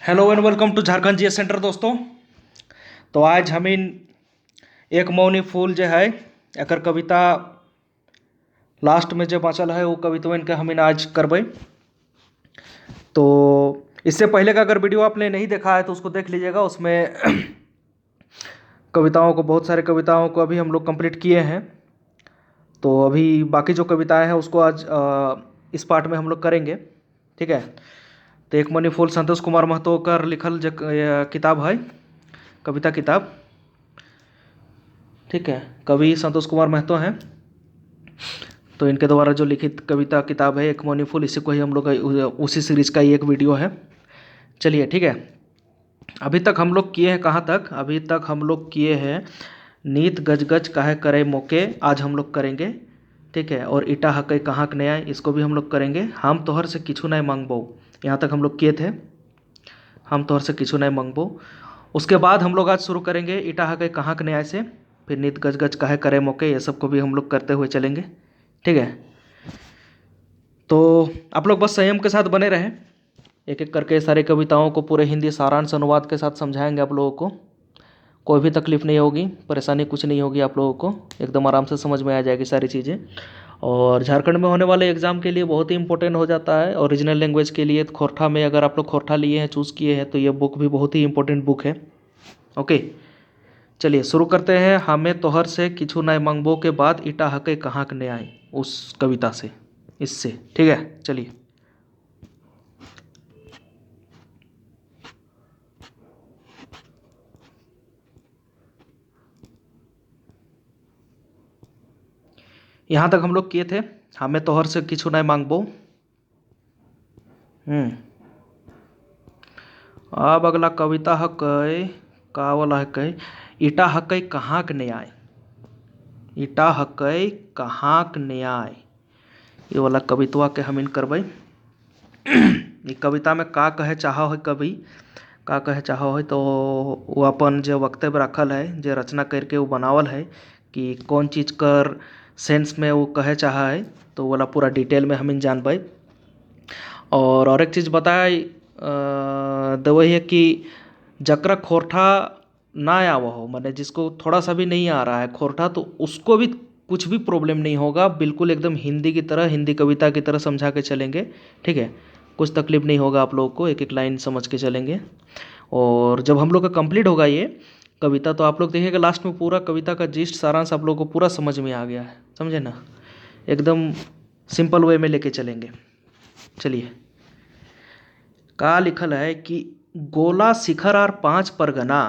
Hello and welcome to Jharkhand GS centre दोस्तों। तो आज हम इन एक मौनी फूल जो है एकर कविता लास्ट में जो बचल है वो कविता इनके हम इन आज करबे। तो इससे पहले का अगर वीडियो आपने नहीं देखा है तो उसको देख लीजिएगा। उसमें कविताओं को बहुत सारे कविताओं को अभी हम लोग कंप्लीट किए हैं। तो अभी बाकी जो कविताएं हैं उसको आज इस पार्ट में हम लोग करेंगे, ठीक है। तो एक मौनी फूल संतोष कुमार महतो का लिखल किताब है, कविता किताब, ठीक है। कवि संतोष कुमार महतो हैं। तो इनके द्वारा जो लिखित कविता किताब है एक मौनी फूल, इसी को ही हम लोग उसी सीरीज का ही एक वीडियो है। चलिए, ठीक है। अभी तक हम लोग किए हैं कहाँ तक? अभी तक हम लोग किए हैं नीत गज गज काहे करे मोके, आज हम लोग करेंगे, ठीक है। और ईटा हकई कहाँ के न्याय, इसको भी हम लोग करेंगे। हम तोहर से किछु नहीं मांगबो, यहाँ तक हम लोग किए थे, हम तोहर से किछु नहीं मांगबो। उसके बाद हम लोग आज शुरू करेंगे ईटा हकई कहाँ के न्याय से, फिर नीत गज गज काहे करे मोके, ये सब को भी हम लोग करते हुए चलेंगे, ठीक है। तो आप लोग बस संयम के साथ बने रहें, एक एक करके सारी कविताओं को पूरे हिंदी सारांश अनुवाद के साथ समझाएंगे आप लोगों को। कोई भी तकलीफ नहीं होगी, परेशानी कुछ नहीं होगी, आप लोगों को एकदम आराम से समझ में आ जाएगी सारी चीज़ें। और झारखंड में होने वाले एग्ज़ाम के लिए बहुत ही इंपॉर्टेंट हो जाता है। ओरिजिनल लैंग्वेज के लिए खोरठा में अगर आप लोग खोरठा लिए हैं, चूज़ किए हैं, तो ये बुक भी बहुत ही इंपॉर्टेंट बुक है। ओके, चलिए शुरू करते हैं। हमें तोहर से किछु नहीं मांगबो के बाद ईटा हके कहाँ के न्याय, उस कविता से, इससे, ठीक है। चलिए, यहाँ तक हम लोग किए थे, हमें तोहर से किछु नहीं मांगबो। अब अगला कविता हकै, का वाला हकै, ईटा हकै कहाँ के न्याय, ईटा हकै कहाँ के न्याय, ये वाला कवितवा के हम इन करबै। ये कविता में का कहे चाहो है कवि, का कहे चाहो है, तो वो अपन जो वक्तव्य रखल है, जो रचना करके वो बनावल है कि कौन चीज़ कर सेंस में वो कहे चाहा है, तो वाला पूरा डिटेल में हम इन जानबै। और एक चीज़ बताए वही है कि जकरा खोरठा ना आवा हो, माने जिसको थोड़ा सा भी नहीं आ रहा है खोरठा, तो उसको भी कुछ भी प्रॉब्लम नहीं होगा। बिल्कुल एकदम हिंदी की तरह, हिंदी कविता की तरह समझा के चलेंगे, ठीक है। कुछ तकलीफ नहीं होगा आप लोगों को, एक एक लाइन समझ के चलेंगे। और जब हम लोग का कंप्लीट होगा ये कविता, तो आप लोग देखिएगा लास्ट में पूरा कविता का जिस्ट सारांश आप लोगों को पूरा समझ में आ गया है, समझे ना। एकदम सिंपल वे में लेके चलेंगे। चलिए, का लिखल है कि गोला शिखर और 5 परगना,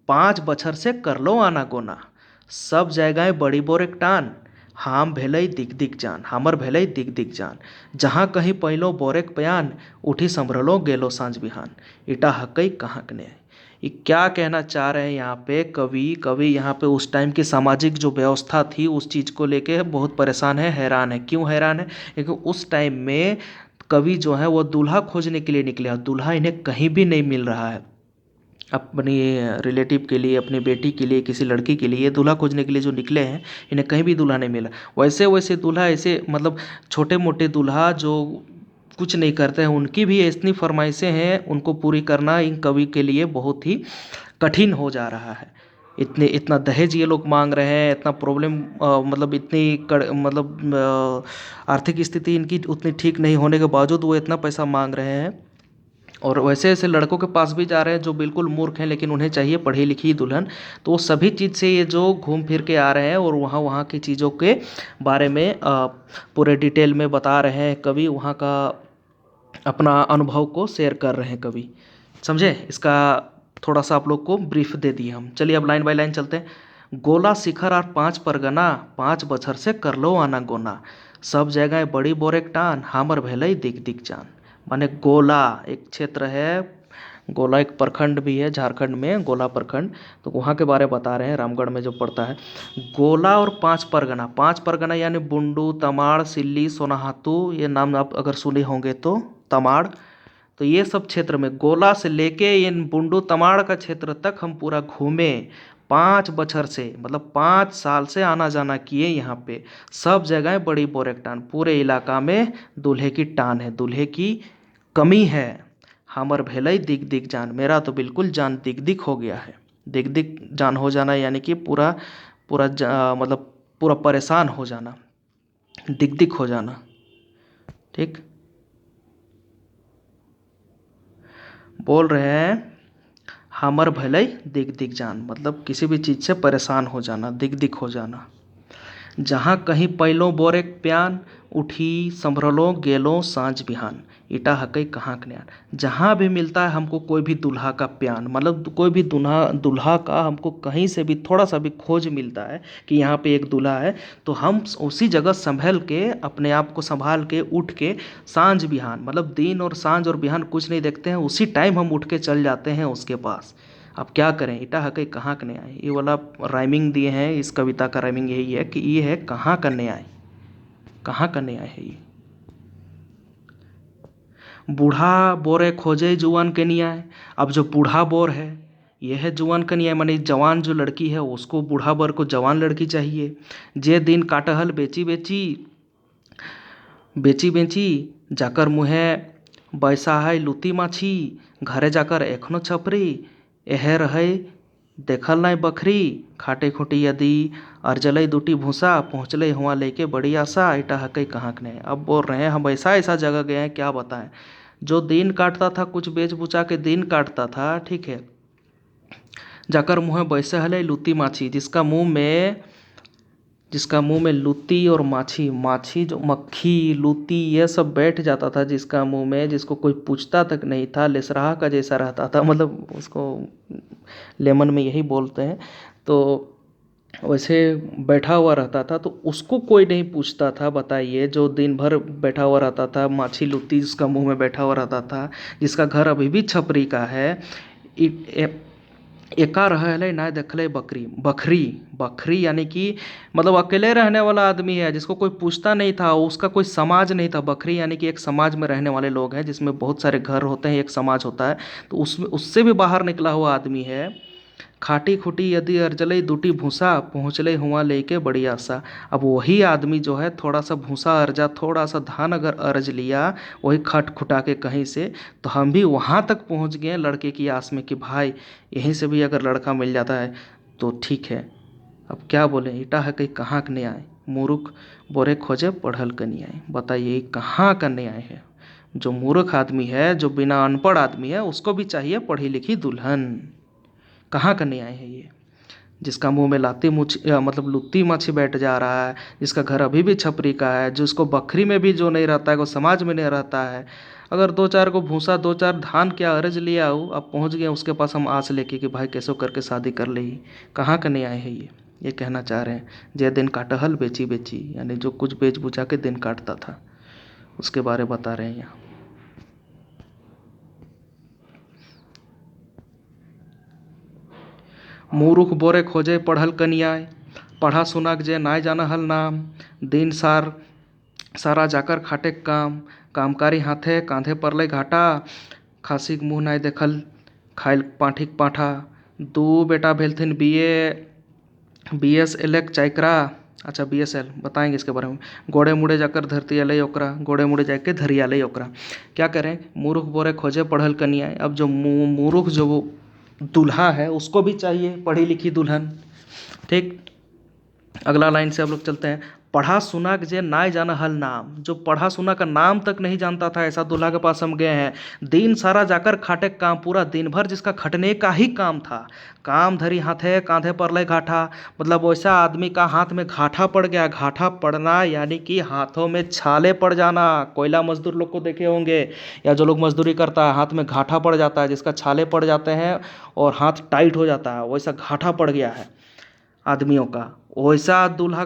5 बछर से कर लो आना गोना, सब जगह बड़ी बोर एक टान, हम भेलै दिग दिग जान, हमर भेलै दिग दिग जान, जहाँ कहीं पहलो बोरेक बयान, उठी संभरलो गेलो सांझ बिहान, ईटा हकई कहाँ के न्याय। ये क्या कहना चाह रहे हैं यहाँ पे कवि यहाँ पे उस टाइम की सामाजिक जो व्यवस्था थी उस चीज़ को लेके बहुत परेशान है, हैरान है। क्यों हैरान है? क्योंकि उस टाइम में कवि जो है वो दूल्हा खोजने के लिए निकले और दूल्हा इन्हें कहीं भी नहीं मिल रहा है। अपनी रिलेटिव के लिए, अपनी बेटी के लिए, किसी लड़की के लिए दूल्हा खोजने के लिए जो निकले हैं, इन्हें कहीं भी दूल्हा नहीं मिला। वैसे वैसे दूल्हा, ऐसे मतलब छोटे मोटे दूल्हा जो कुछ नहीं करते हैं, उनकी भी इतनी फरमाइशें हैं, उनको पूरी करना इन कवि के लिए बहुत ही कठिन हो जा रहा है। इतना दहेज ये लोग मांग रहे हैं, इतना प्रॉब्लम, मतलब आर्थिक स्थिति इनकी उतनी ठीक नहीं होने के बावजूद वो इतना पैसा मांग रहे हैं। और वैसे ऐसे लड़कों के पास भी जा रहे हैं जो बिल्कुल मूर्ख हैं, लेकिन उन्हें चाहिए पढ़ी लिखी दुल्हन। तो वो सभी चीज़ से ये जो घूम फिर के आ रहे हैं और वहाँ वहाँ की चीज़ों के बारे में पूरे डिटेल में बता रहे हैं कवि, वहाँ का अपना अनुभव को शेयर कर रहे हैं कवि, समझे। इसका थोड़ा सा आप लोग को ब्रीफ दे दिए हम। चलिए अब लाइन बाय लाइन चलते हैं। गोला शिखर और 5 परगना, 5 बछर से कर लो आना गोना, सब जगह बड़ी बोरेक टान, हमर भेलै दिग दिग जान। माने गोला एक क्षेत्र है, गोला एक प्रखंड भी है झारखंड में, गोला प्रखंड, तो वहाँ के बारे में बता रहे हैं, रामगढ़ में जो पड़ता है। गोला और 5 परगना, 5 परगना यानी बुंडू, तमाड़, सिल्ली, सोनाहातू, ये नाम आप अगर सुने होंगे तो, तमाड़, तो ये सब क्षेत्र में गोला से लेके ये बुंडू तमाड़ का क्षेत्र तक हम पूरा घूमे। 5 बछर से मतलब 5 साल से आना जाना किए यहाँ पे। सब जगह बड़ी बोरेक टान, पूरे इलाका में दूल्हे की टान है, दूल्हे की कमी है। हमर भेलई दिग दिग जान, मेरा तो बिल्कुल जान दिग दिग हो गया है। दिग दिग जान हो जाना यानी कि पूरा पूरा मतलब पूरा परेशान हो जाना, दिग दिग हो जाना। ठीक, बोल रहे हैं हमर भलई दिग दिग जान, मतलब किसी भी चीज़ से परेशान हो जाना, दिग दिग हो जाना। जहाँ कहीं पैलो बोरेक प्यान, उठी संभरलो गेलो साँझ बिहान, ईटा हकई कहाँ के न्यान। जहाँ भी मिलता है हमको कोई भी दूल्हा का प्यान, मतलब कोई भी दूल्हा दूल्हा का हमको कहीं से भी थोड़ा सा भी खोज मिलता है कि यहाँ पे एक दूल्हा है, तो हम उसी जगह संभल के अपने आप को संभाल के उठ के साँझ बिहान, मतलब दिन और साँझ और बिहान कुछ नहीं देखते हैं, उसी टाइम हम उठ के चल जाते हैं उसके पास। अब क्या करें, ईटा हकई कहाँ के न्याय। ये वाला राइमिंग दिए हैं, इस कविता का राइमिंग यही है कि ये है कहाँ का न्याय, कहाँ का न्याय है ये। बूढ़ा बोरे खोजे जुआन के न्याय। अब जो बूढ़ा बोर है ये है जुआन का न्याय, माने जवान जो लड़की है उसको बूढ़ा बोर को जवान लड़की चाहिए। जे दिन काटहल बेची बेची, बेची बेची जाकर मुहे बैसा है लुती माछी, घरे जाकर एखनो छपरी, एह रहे देखल नहीं बखरी, खाटे खुटी यदि अर्जलई दूटी भूसा, पहुँचले हुआ लेके बड़ी आशा, इटा हकई कहाँ के नहीं। अब बोल रहे हैं हम ऐसा ऐसा जगह गए हैं क्या बताएं। जो दिन काटता था, कुछ बेच बुचा के दिन काटता था, ठीक है, जाकर मुँह बैसे हले लुती माछी, जिसका मुंह में लुती और माछी, माछी जो मक्खी लुती ये सब बैठ जाता था जिसका मुंह में, जिसको कोई पूछता तक नहीं था, लेसराह का जैसा रहता था, मतलब उसको लेमन में यही बोलते हैं, तो वैसे बैठा हुआ रहता था, तो उसको कोई नहीं पूछता था। बताइए, जो दिन भर बैठा हुआ रहता था, माछी लुती जिसका मुंह में बैठा हुआ रहता था, जिसका घर अभी भी छपरी का है, एका रहले ना देखले बकरी, बखरी, बखरी यानी कि मतलब अकेले रहने वाला आदमी है जिसको कोई पूछता नहीं था, उसका कोई समाज नहीं था। बखरी यानी कि एक समाज में रहने वाले लोग हैं जिसमें बहुत सारे घर होते हैं, एक समाज होता है, तो उसमें उससे भी बाहर निकला हुआ आदमी है। खाटी खुटी यदि अर्जलई दूटी भूसा, पहुँचले हुआ लेके बड़ी आशा। अब वही आदमी जो है थोड़ा सा भूसा अर्जा, थोड़ा सा धान अगर अर्ज लिया वही खट खुटा के कहीं से, तो हम भी वहाँ तक पहुँच गए लड़के की आस में कि भाई यहीं से भी अगर लड़का मिल जाता है तो ठीक है। अब क्या बोले, ईटा है कहीं कहाँ का न्याय, मूर्ख बोरे खोजे पढ़ल का न्याय। बताइए कहाँ का न्याय है। जो मूर्ख आदमी है, जो बिना अनपढ़ आदमी है, उसको भी चाहिए पढ़ी लिखी दुल्हन। कहाँ का न्याय है ये। जिसका मुंह में लाती मुछ मतलब लुत्ती मच्छी बैठ जा रहा है, जिसका घर अभी भी छपरी का है, जिसको बकरी में भी जो नहीं रहता है, वो समाज में नहीं रहता है, अगर दो चार को भूसा दो चार धान क्या अर्ज लिया हो, अब पहुंच गए उसके पास हम आस लेके कि भाई कैसो करके शादी कर ली। कहाँ का न्याय है ये कहना चाह रहे हैं। जे दिन काटहल बेची बेची, यानी जो कुछ बेच बुचा के दिन काटता था, उसके बारे बता रहे हैं यहाँ। मूर्ख बोरे खोजे पढ़ल कनियाय, पढ़ा सुनाक जे नाय जाना हल नाम, दिन सारा जाकर खाटे काम, कामकारी हाथे कांधे परले घाटा, खासी मुँह नाय देखल खाइल पाठिक पाठा। दू बेटा भेलथिन BS चाइकरा, अच्छा BSL बताएंगे इसके बारे में। गोड़े मुड़े जाकर धरती आलई ओकरा, गोड़े मुड़े जाके धरी आलई ओकरा। क्या करें, मूर्ख बोरे खोजे पढ़ल कनिया। अब जो मूर्ख जो वो दूल्हा है उसको भी चाहिए पढ़ी लिखी दुल्हन। ठीक, अगला लाइन से हम लोग चलते हैं। पढ़ा सुना के जे नाय जाना हल नाम, जो पढ़ा सुना का नाम तक नहीं जानता था ऐसा दूल्हा के पास हम गए हैं। दिन सारा जाकर खाटे काम, पूरा दिन भर जिसका खटने का ही काम था। काम धरी हाथे कांधे पर ले घाटा, मतलब वैसा आदमी का हाथ में घाटा पड़ गया। घाटा पड़ना यानी कि हाथों में छाले पड़ जाना। कोयला मजदूर लोग को देखे होंगे, या जो लोग मजदूरी करता है हाथ में घाटा पड़ जाता है, जिसका छाले पड़ जाते हैं और हाथ टाइट हो जाता है, वैसा घाटा पड़ गया है आदमियों का। वैसा दूल्हा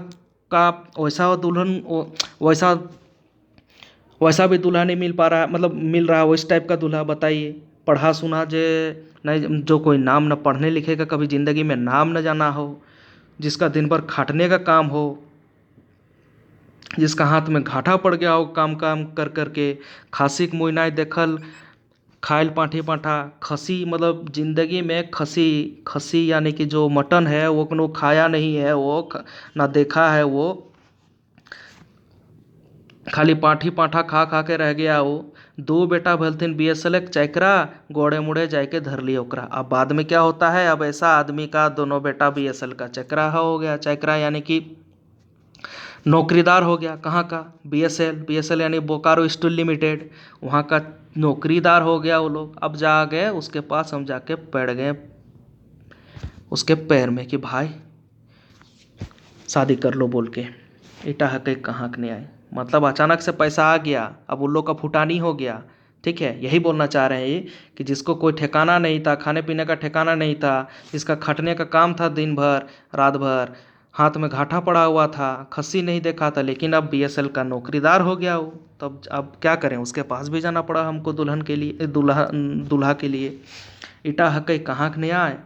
का, वैसा दुल्हन, वैसा वैसा भी दूल्हा नहीं मिल पा रहा है, मतलब मिल रहा है वैस टाइप का दूल्हा। बताइए, पढ़ा सुना जे नहीं, जो कोई नाम न पढ़ने लिखे का कभी ज़िंदगी में नाम न जाना हो, जिसका दिन भर खाटने का काम हो, जिसका हाथ में घाटा पड़ गया हो काम काम कर कर के। खासिक मुइनाई देखल खाइल पाठी पाठा, खसी मतलब ज़िंदगी में खसी, खसी यानी कि जो मटन है वो कोनो खाया नहीं है, वो ना देखा है, वो खाली पाठी पाठा खा खा के रह गया वो। दो बेटा भलथिन बीएसएल चैकरा, गोड़े मुड़े जाके धर लिया ओकरा। अब बाद में क्या होता है, अब ऐसा आदमी का दोनों बेटा बीएसएल का चैकरा हो गया। चैकरा यानी कि नौकरीदार हो गया। कहाँ का, बीएसएल यानी बोकारो स्टील लिमिटेड, वहाँ का नौकरीदार हो गया वो लोग। अब जा गए उसके पास, हम जाके पड़ गए उसके पैर में कि भाई शादी कर लो बोल के। इटा हक कहाँ के नहीं आए, मतलब अचानक से पैसा आ गया, अब उन लोग का फुटानी हो गया। ठीक है, यही बोलना चाह रहे हैं ये कि जिसको कोई ठिकाना नहीं था, खाने पीने का ठिकाना नहीं था, जिसका खटने का काम था दिन भर रात भर, हाथ में घाटा पड़ा हुआ था, खस्सी नहीं देखा था, लेकिन अब बीएसएल का नौकरीदार हो गया वो। तब अब क्या करें, उसके पास भी जाना पड़ा हमको दुल्हन के लिए, दूल्हा के लिए। इटा हक कहाँ के नहीं आए,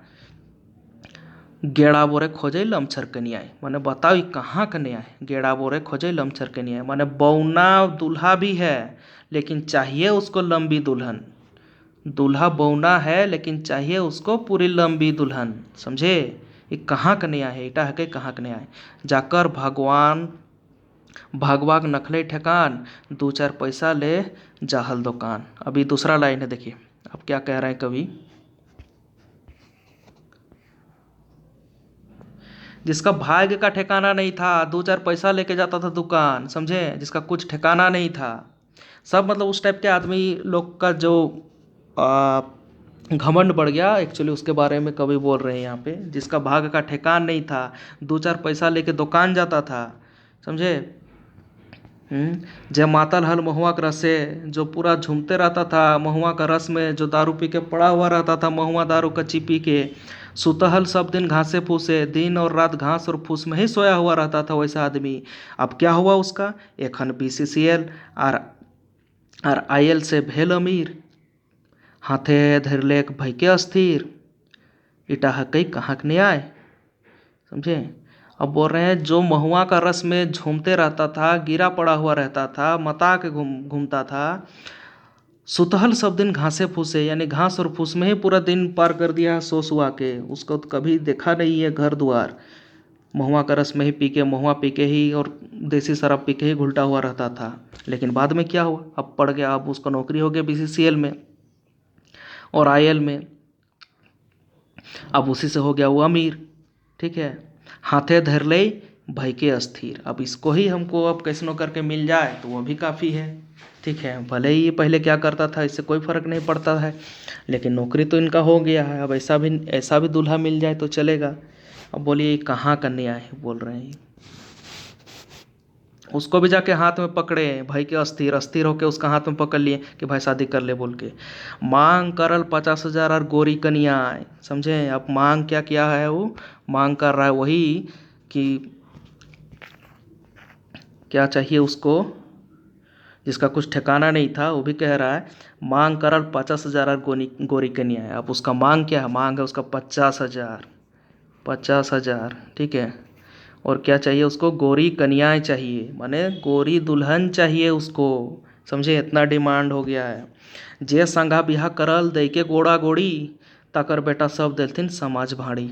गेड़ा बोरे खोजे लमछर के नहीं आए। मैंने बताओ कहाँ के नहीं आए, गेड़ा बोरे खोजे लमछर के नहीं आए। मैंने बौना दूल्हा भी है लेकिन चाहिए उसको लंबी दुल्हन। दूल्हा बौना है लेकिन चाहिए उसको पूरी लंबी दुल्हन, समझे। ये कहाँ के नहीं आए, इटा है कहाँ के नहीं आए। जाकर भगवान भगवान नखले ठेकान, दो चार पैसा ले जाहल दुकान। अभी दूसरा लाइन है, देखिए अब क्या कह रहे हैं कवि। जिसका भाग्य का ठिकाना नहीं था, दो चार पैसा लेके जाता था दुकान, समझे, जिसका कुछ ठिकाना नहीं था। सब मतलब उस टाइप के आदमी लोग का जो घमंड बढ़ गया एक्चुअली, उसके बारे में कवि बोल रहे हैं यहाँ पे। जिसका भाग्य का ठिकान नहीं था, दो चार पैसा लेके दुकान जाता था, समझे। जय मातल हल महुआ का रस से, जो पूरा झूमते रहता था महुआ का रस में, जो दारू पी के पड़ा हुआ रहता था महुआ दारू कच्ची पी के। सुतहल सब दिन घासे फूसे, दिन और रात घास और फूस में ही सोया हुआ रहता था वैसा आदमी। अब क्या हुआ उसका, एखन बीसीसीएल और आईएल से भेल अमीर, हाथे धरलेक भयके अस्थिर। इटा हकई कहाँ के नहीं आए, समझे। अब बोल रहे हैं जो महुआ का रस में झूमते रहता था, गिरा पड़ा हुआ रहता था, मता के घूमता था। सुतहल सब दिन घासे फूसे, यानी घास और फूस में ही पूरा दिन पार कर दिया सो सुआ के। उसको तो कभी देखा नहीं है घर द्वार, महुआ का रस में ही पी के, महुआ पी के ही और देसी शराब पी के ही घुलटा हुआ रहता था। लेकिन बाद में क्या हुआ, अब पड़ गया, अब उसका नौकरी हो गया बीसीसीएल में और आईएल में। अब उसी से हो गया वो अमीर, ठीक है। हाथे धर ले भय के अस्थिर, अब इसको ही हमको अब कैसनो करके मिल जाए तो वो भी काफ़ी है, ठीक है। भले ही ये पहले क्या करता था इससे कोई फ़र्क नहीं पड़ता है, लेकिन नौकरी तो इनका हो गया है। अब ऐसा भी दूल्हा मिल जाए तो चलेगा। अब बोलिए कहाँ करने आए बोल रहे हैं। उसको भी जाके हाथ में पकड़े, भाई के अस्थिर होके उसका हाथ में पकड़ लिए कि भाई शादी कर ले बोल के। मांग करल 50,000 और गोरी कनिया, समझे। अब मांग क्या किया है, वो मांग कर रहा है वही कि क्या चाहिए उसको, जिसका कुछ ठिकाना नहीं था, वो भी कह रहा है मांग करल 50,000 और गोरी कनिया है। अब उसका मांग क्या है, मांग है उसका 50,000, ठीक है। और क्या चाहिए उसको, गोरी कन्याएं चाहिए, माने गोरी दुल्हन चाहिए उसको, समझे। इतना डिमांड हो गया है। जे संगा बिहा करल दे के गोड़ा गोड़ी, ताकर बेटा सब देलथिन समाज भाड़ी।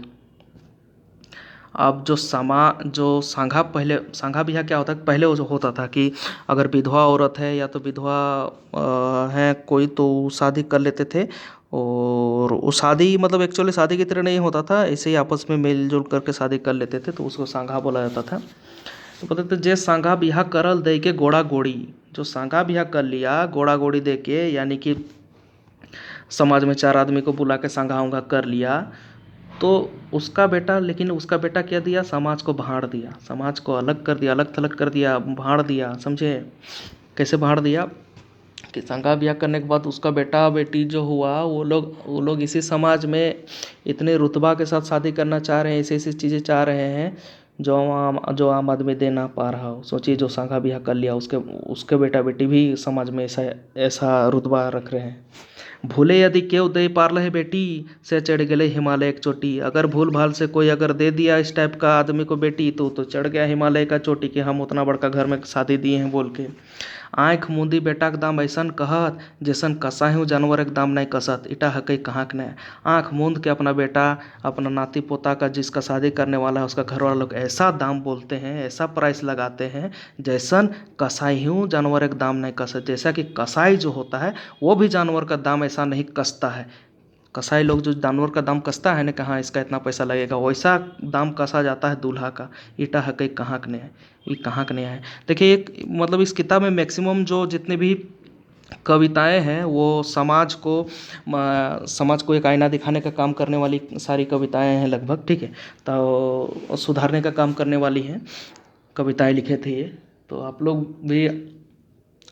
अब जो सांगा बिहा क्या होता है, पहले वो जो होता था कि अगर विधवा औरत है या तो विधवा है कोई, तो शादी कर लेते थे। और वो शादी मतलब एक्चुअली शादी की तरह नहीं होता था, ऐसे ही आपस में मिलजुल करके शादी कर लेते थे, तो उसको सांगा बोला जाता था। तो बोलते थे जे सांगा बिहा करल दे के गोड़ा गोड़ी, जो सांगा बिहा कर लिया गोड़ा गोड़ी दे के, यानी कि समाज में 4 आदमी को बुला के सांगा उंगा कर लिया, तो उसका बेटा, लेकिन उसका बेटा क्या दिया, समाज को भाड़ दिया, समाज को अलग कर दिया, अलग थलग कर दिया, भाड़ दिया, समझे। कैसे भाड़ दिया कि संगा ब्याह करने के बाद उसका बेटा बेटी जो हुआ, वो लोग इसी समाज में इतने रुतबा के साथ शादी करना चाह रहे हैं, ऐसी ऐसी चीज़ें चाह रहे हैं जो आम आदमी दे ना पा रहा हो। सोचिए जो संगा ब्याह कर लिया उसके बेटा बेटी भी समाज में ऐसा रुतबा रख रहे हैं। भूले यदि केव दे पार है बेटी, से चढ़ गए हिमालय एक चोटी। अगर भूल भाल से कोई अगर दे दिया इस टाइप का आदमी को बेटी, तो चढ़ गया हिमालय का चोटी कि हम उतना बड़का घर में शादी दिए हैं बोल के। आँख मूंदी बेटाक दाम ऐसन कहत, जैसन कसाहू जानवरक दाम नहीं कसत। इटा हकई कहाँ के नहीं। आँख मूंद के अपना बेटा, अपना नाती पोता का, जिसका शादी करने वाला है, उसका घर वाला लोग ऐसा दाम बोलते हैं, ऐसा प्राइस लगाते हैं जैसन कसाईहू जानवर का दाम नहीं कसत। जैसा कि कसाई जो होता है वो भी जानवर का दाम ऐसा नहीं कसता है। कसाई लोग जो जानवर का दाम कसता है ना, कहाँ इसका इतना पैसा लगेगा, वैसा दाम कसा जाता है दूल्हा का। ईटा हकई कहाँ के नहीं है, ये कहाँ के नहीं है। देखिए एक मतलब इस किताब में मैक्सिमम जो जितने भी कविताएं हैं वो समाज को एक आईना दिखाने का काम करने वाली सारी कविताएं हैं लगभग, ठीक है। तो सुधारने का काम करने वाली हैं कविताएं लिखे थे ये। तो आप लोग भी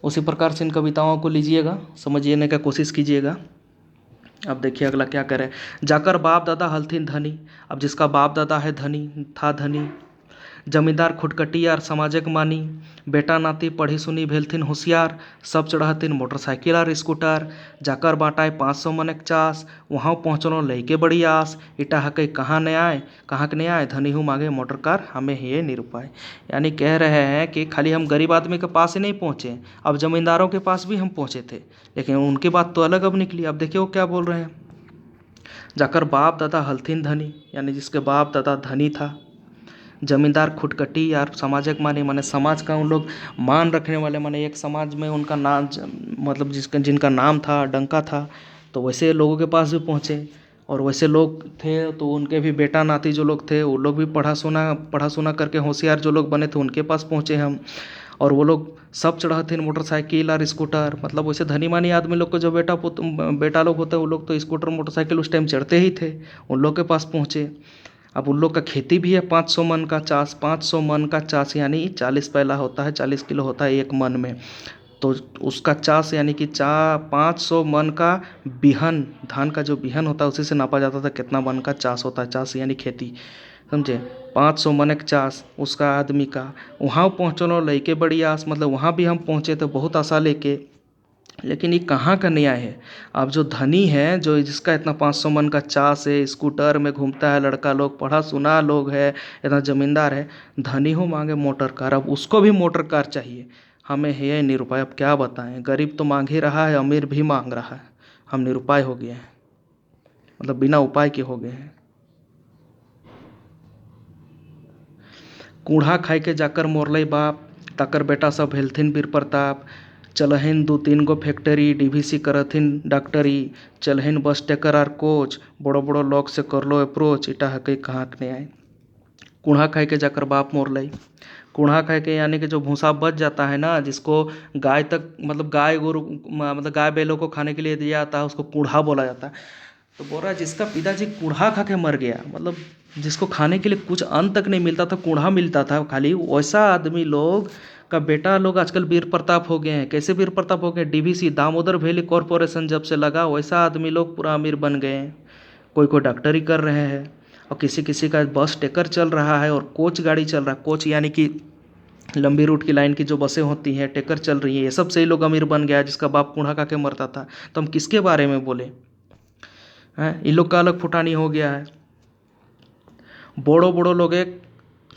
उसी प्रकार से इन कविताओं को लीजिएगा, समझने का कोशिश कीजिएगा। अब देखिए अगला क्या करे। जाकर बाप दादा हलथिन धनी। अब जिसका बाप दादा है धनी था धनी, जमींदार खुटकटियार समाजक मानी, बेटा नाती पढ़ी सुनी भेलथिन होशियार, सब चढ़ातीन मोटरसाइकिल और स्कूटर, जाकर बाटाए 500 मनक चास, वहाँ पहुँचनो लैके बड़ी आस, इटा हकई कहाँ न आए, कहाँ के नहीं आए, धनी हूँ मांगे मोटर कार, हमें ये निरुपाय। यानी कह रहे हैं कि खाली हम गरीब आदमी के पास ही नहीं पहुँचे, अब जमींदारों के पास भी हम पहुँचे थे, लेकिन उनकी बात तो अलग अब निकली। अब देखिए वो क्या बोल रहे हैं। जाकर बाप दादा हलथिन धनी, यानी जिसके बाप दादा धनी था, जमींदार खुटकटी यार समाजक माने, माने समाज का उन लोग मान रखने वाले, माने एक समाज में उनका नाम मतलब जिनका नाम था, डंका था, तो वैसे लोगों के पास भी पहुँचे। और वैसे लोग थे तो उनके भी बेटा नाती जो लोग थे वो लोग भी पढ़ा सुना करके होशियार जो लोग बने थे उनके पास पहुँचे हम। और वो लोग सब चढ़ाते थे मोटरसाइकिल और स्कूटर, मतलब वैसे धनी मानी आदमी लोग को जो बेटा लोग होते हैं वो लोग तो स्कूटर मोटरसाइकिल उस टाइम चढ़ते ही थे, उन लोग के पास पहुँचे। अब उन लोग का खेती भी है 500 मन का चास, 500 मन का चास यानी 40 पैला होता है, 40 किलो होता है एक मन में। तो उसका चास यानी कि 500 मन का बिहन, धान का जो बिहन होता है उसी से नापा जाता था कितना मन का चास होता है। चास यानी खेती, समझे। 500 मन एक चास उसका आदमी का। वहाँ पहुँचनो लैके बड़ी आस, मतलब वहाँ भी हम पहुँचे तो बहुत आशा लेके, लेकिन ये कहाँ का न्याय है। अब जो धनी है, जो जिसका इतना 500 मन का चास है, स्कूटर में घूमता है लड़का लोग, पढ़ा सुना लोग है, इतना जमींदार है, धनी हो मांगे मोटर कार। अब उसको भी मोटर कार चाहिए, हमें है निरुपाय। अब क्या बताएं, गरीब तो मांग ही रहा है, अमीर भी मांग रहा है, हम निरुपाय हो गए हैं, मतलब बिना उपाय के हो गए हैं। कूढ़ा खाई के जाकर मोरलई बाप, ताकर बेटा सब हेलथिन वीर प्रताप, चलहिन 2-3 गो फैक्ट्री, डीवीसी करथिन डॉक्टरी, चलहिन बस टेकर आर कोच, बड़ो बड़ो लोग से कर लो अप्रोच, इटा हकई कहाँ के नहीं आए। कूढ़ा खाई के जाकर बाप मोरलई। कूढ़ा खाई के यानी कि जो भूसा बच जाता है ना, जिसको गाय तक मतलब गाय गोरु मतलब गाय बैलों को खाने के लिए दिया जाता है, उसको कूढ़ा बोला जाता है। तो बोल रहा है जिसका पिताजी कूढ़ा खा के मर गया, मतलब जिसको खाने के लिए कुछ अन्न तक नहीं मिलता था, कूढ़ा मिलता था खाली, वैसा आदमी लोग का बेटा लोग आजकल वीर प्रताप हो गए हैं। कैसे वीर प्रताप हो गए, डीवीसी दामोदर वैली कॉरपोरेशन जब से लगा वैसा आदमी लोग पूरा अमीर बन गए हैं। कोई कोई डॉक्टरी कर रहे हैं और किसी किसी का बस टेकर चल रहा है और कोच गाड़ी चल रहा है। कोच यानी कि लंबी रूट की लाइन की जो बसें होती हैं, टेकर चल रही है, ये सब से ही लोग अमीर बन गया, जिसका बाप कूढ़ा खा के मरता था। तो हम किसके बारे में बोले हैं, इन लोग का अलग फुटानी हो गया है। बड़ो बड़ो लोग एक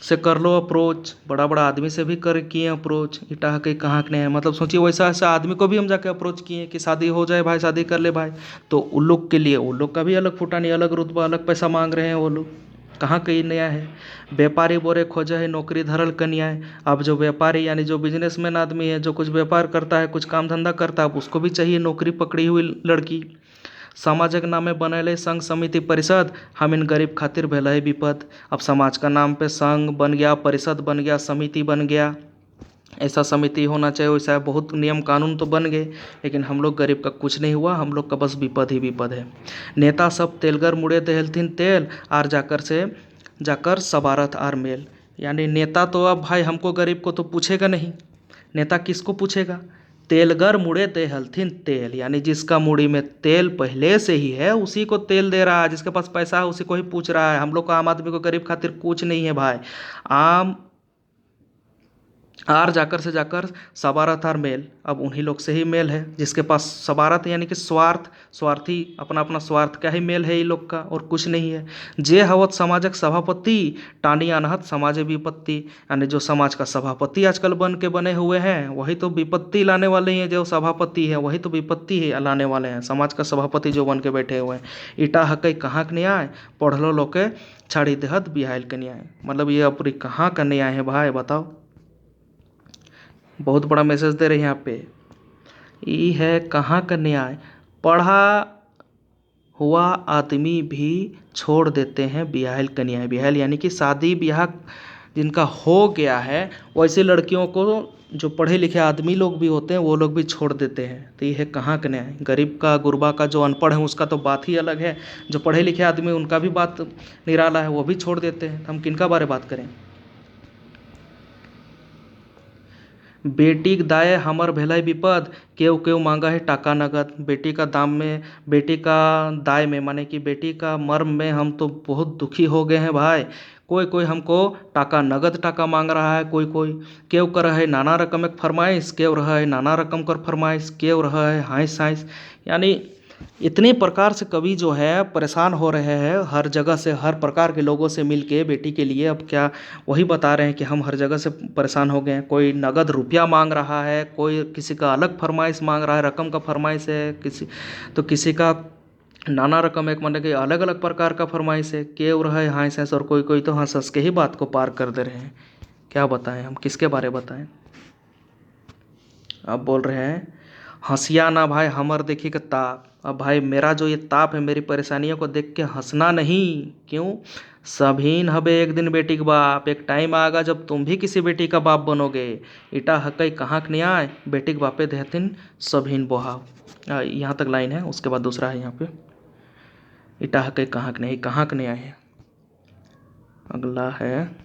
से कर लो अप्रोच, बड़ा बड़ा आदमी से भी कर किए अप्रोच, इटा के कहाँ के नहीं है। मतलब सोचिए वैसा ऐसा आदमी को भी हम जाके अप्रोच किए कि शादी हो जाए भाई, शादी कर ले भाई, तो उन लोग के लिए उन लोग का भी अलग फुटानी, अलग रुतबा, अलग पैसा मांग रहे हैं वो लोग। कहाँ कहीं नया है। व्यापारी बोरे खोजा है नौकरी धरल कन्याएं। अब जो व्यापारी यानी जो बिजनेसमैन आदमी है, जो कुछ व्यापार करता है, कुछ काम धंधा करता है, अब उसको भी चाहिए नौकरी पकड़ी हुई लड़की। समाजक नामे बनैले संघ समिति परिषद, हम इन गरीब खातिर भेल है विपद। अब समाज का नाम पे संघ बन गया, परिषद बन गया, समिति बन गया, ऐसा समिति होना चाहिए, वैसा बहुत नियम कानून तो बन गए, लेकिन हम लोग गरीब का कुछ नहीं हुआ, हम लोग का बस विपद ही विपद है। नेता सब तेलगर मुड़े दहलथिन तेल, आर जाकर सबारत आर मेल। यानी नेता तो अब भाई हमको गरीब को तो पूछेगा नहीं, नेता किसको पूछेगा। तेलगर मुड़े दे हलथिन तेल, यानी जिसका मुड़ी में तेल पहले से ही है उसी को तेल दे रहा है, जिसके पास पैसा है उसी को ही पूछ रहा है। हम लोग को आम आदमी को गरीब खातिर कुछ नहीं है भाई। आम आर जाकर से जाकर सबारथ आर मेल, अब उन्हीं लोग से ही मेल है जिसके पास सबारथ यानी कि स्वार्थी, अपना अपना स्वार्थ का ही मेल है ये लोग का, और कुछ नहीं है। जे हवत समाजक सभापति टानी अनहत समाजे विपत्ति, यानी जो समाज का सभापति आजकल बन के बने हुए हैं वही तो विपत्ति लाने वाले हैं। जो सभापति है वही तो विपत्ति है लाने वाले हैं, समाज का सभापति जो बन के बैठे हुए हैं। ईटा हकई कहाँ के न्याय, पढ़लो लोग के छाड़ी देहत बिहाइल के न्याय। मतलब ये अपनी कहाँ का न्याय है भाई बताओ। बहुत बड़ा मैसेज दे रहे हैं यहाँ पे। ये है कहाँ का न्याय, पढ़ा हुआ आदमी भी छोड़ देते हैं बिहाइल का न्याय। बिहाइल यानी कि शादी ब्याह जिनका हो गया है, वैसे लड़कियों को जो पढ़े लिखे आदमी लोग भी होते हैं वो लोग भी छोड़ देते हैं। तो ये है कहाँ का न्याय। गरीब का गुरबा का जो अनपढ़ है उसका तो बात ही अलग है, जो पढ़े लिखे आदमी उनका भी बात निराला है, वो भी छोड़ देते हैं। हम किनका बारे बात करें। बेटीक दाय हमर भेलै विपद, केव केव मांगा है टाका नगद। बेटी का दाम में, बेटी का दाय में माने कि बेटी का मर्म में हम तो बहुत दुखी हो गए हैं भाई। कोई कोई हमको टाका नगद टाका मांग रहा है, कोई कोई केव कर है नाना रकम एक फरमाइश, केव रहा है नाना रकम कर फरमाइश, केव रहा है हाइस हाइस। यानी इतने प्रकार से कवि जो है परेशान हो रहे हैं, हर जगह से हर प्रकार के लोगों से मिल के बेटी के लिए। अब क्या वही बता रहे हैं कि हम हर जगह से परेशान हो गए हैं। कोई नगद रुपया मांग रहा है, कोई किसी का अलग फरमाइश मांग रहा है, रकम का फरमाइश है किसी, तो किसी का नाना रकम एक मतलब कि अलग अलग प्रकार का फरमाइश है, केव रहा है हाँ हंस, और कोई कोई तो हंस हंस के ही बात को पार कर दे रहे हैं। क्या बताएं, हम किसके बारे बताएं। अब बोल रहे हैं हंसिया ना भाई हमर देखी का ताप। अब भाई मेरा जो ये ताप है, मेरी परेशानियों को देख के हंसना नहीं। क्यों, सभीन हबे एक दिन बेटी का बाप। एक टाइम आएगा जब तुम भी किसी बेटी का बाप बनोगे। इटा हकई कहाँ के न्याय, बेटी के बापे देहतिन सभीन बोहाव। यहाँ तक लाइन है, उसके बाद दूसरा है यहाँ पे। इटा हकई कहाँ के न्याय, कहाँ के न्याय है। अगला है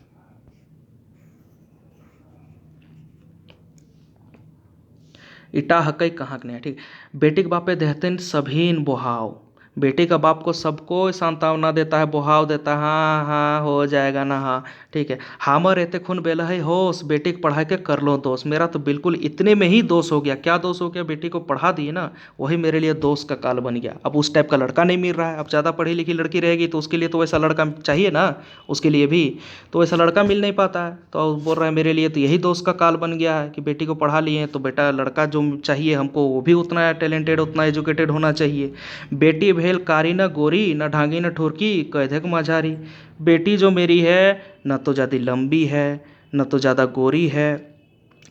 इटा हकई कहाँ के न्याय। ठीक, बेटी के बापे देहतिन सभीन बोहाव। बेटी का बाप को सबको सांत्वना देता है, बोहाव देता है, हाँ हाँ हो जाएगा ना, हाँ ठीक है। हामर रहते खून बेला है होश, बेटी को पढ़ा के कर लो दोष। मेरा तो बिल्कुल इतने में ही दोष हो गया। क्या दोष हो गया, बेटी को पढ़ा दिए ना, वही मेरे लिए दोष का काल बन गया। अब उस टाइप का लड़का नहीं मिल रहा है। अब ज़्यादा पढ़ी लिखी लड़की रहेगी तो उसके लिए तो वैसा लड़का चाहिए ना, उसके लिए भी तो वैसा लड़का मिल नहीं पाता है। तो बोल रहा है मेरे लिए तो यही दोष का काल बन गया है कि बेटी को पढ़ा लिए तो बेटा लड़का जो चाहिए हमको वो भी उतना टैलेंटेड, उतना एजुकेटेड होना चाहिए। बेटी भेल कारी न गोरी, न ढांगी न ठुरकी, कैधक माझारी। बेटी जो मेरी है न तो ज़्यादा लंबी है, न तो ज़्यादा गोरी है,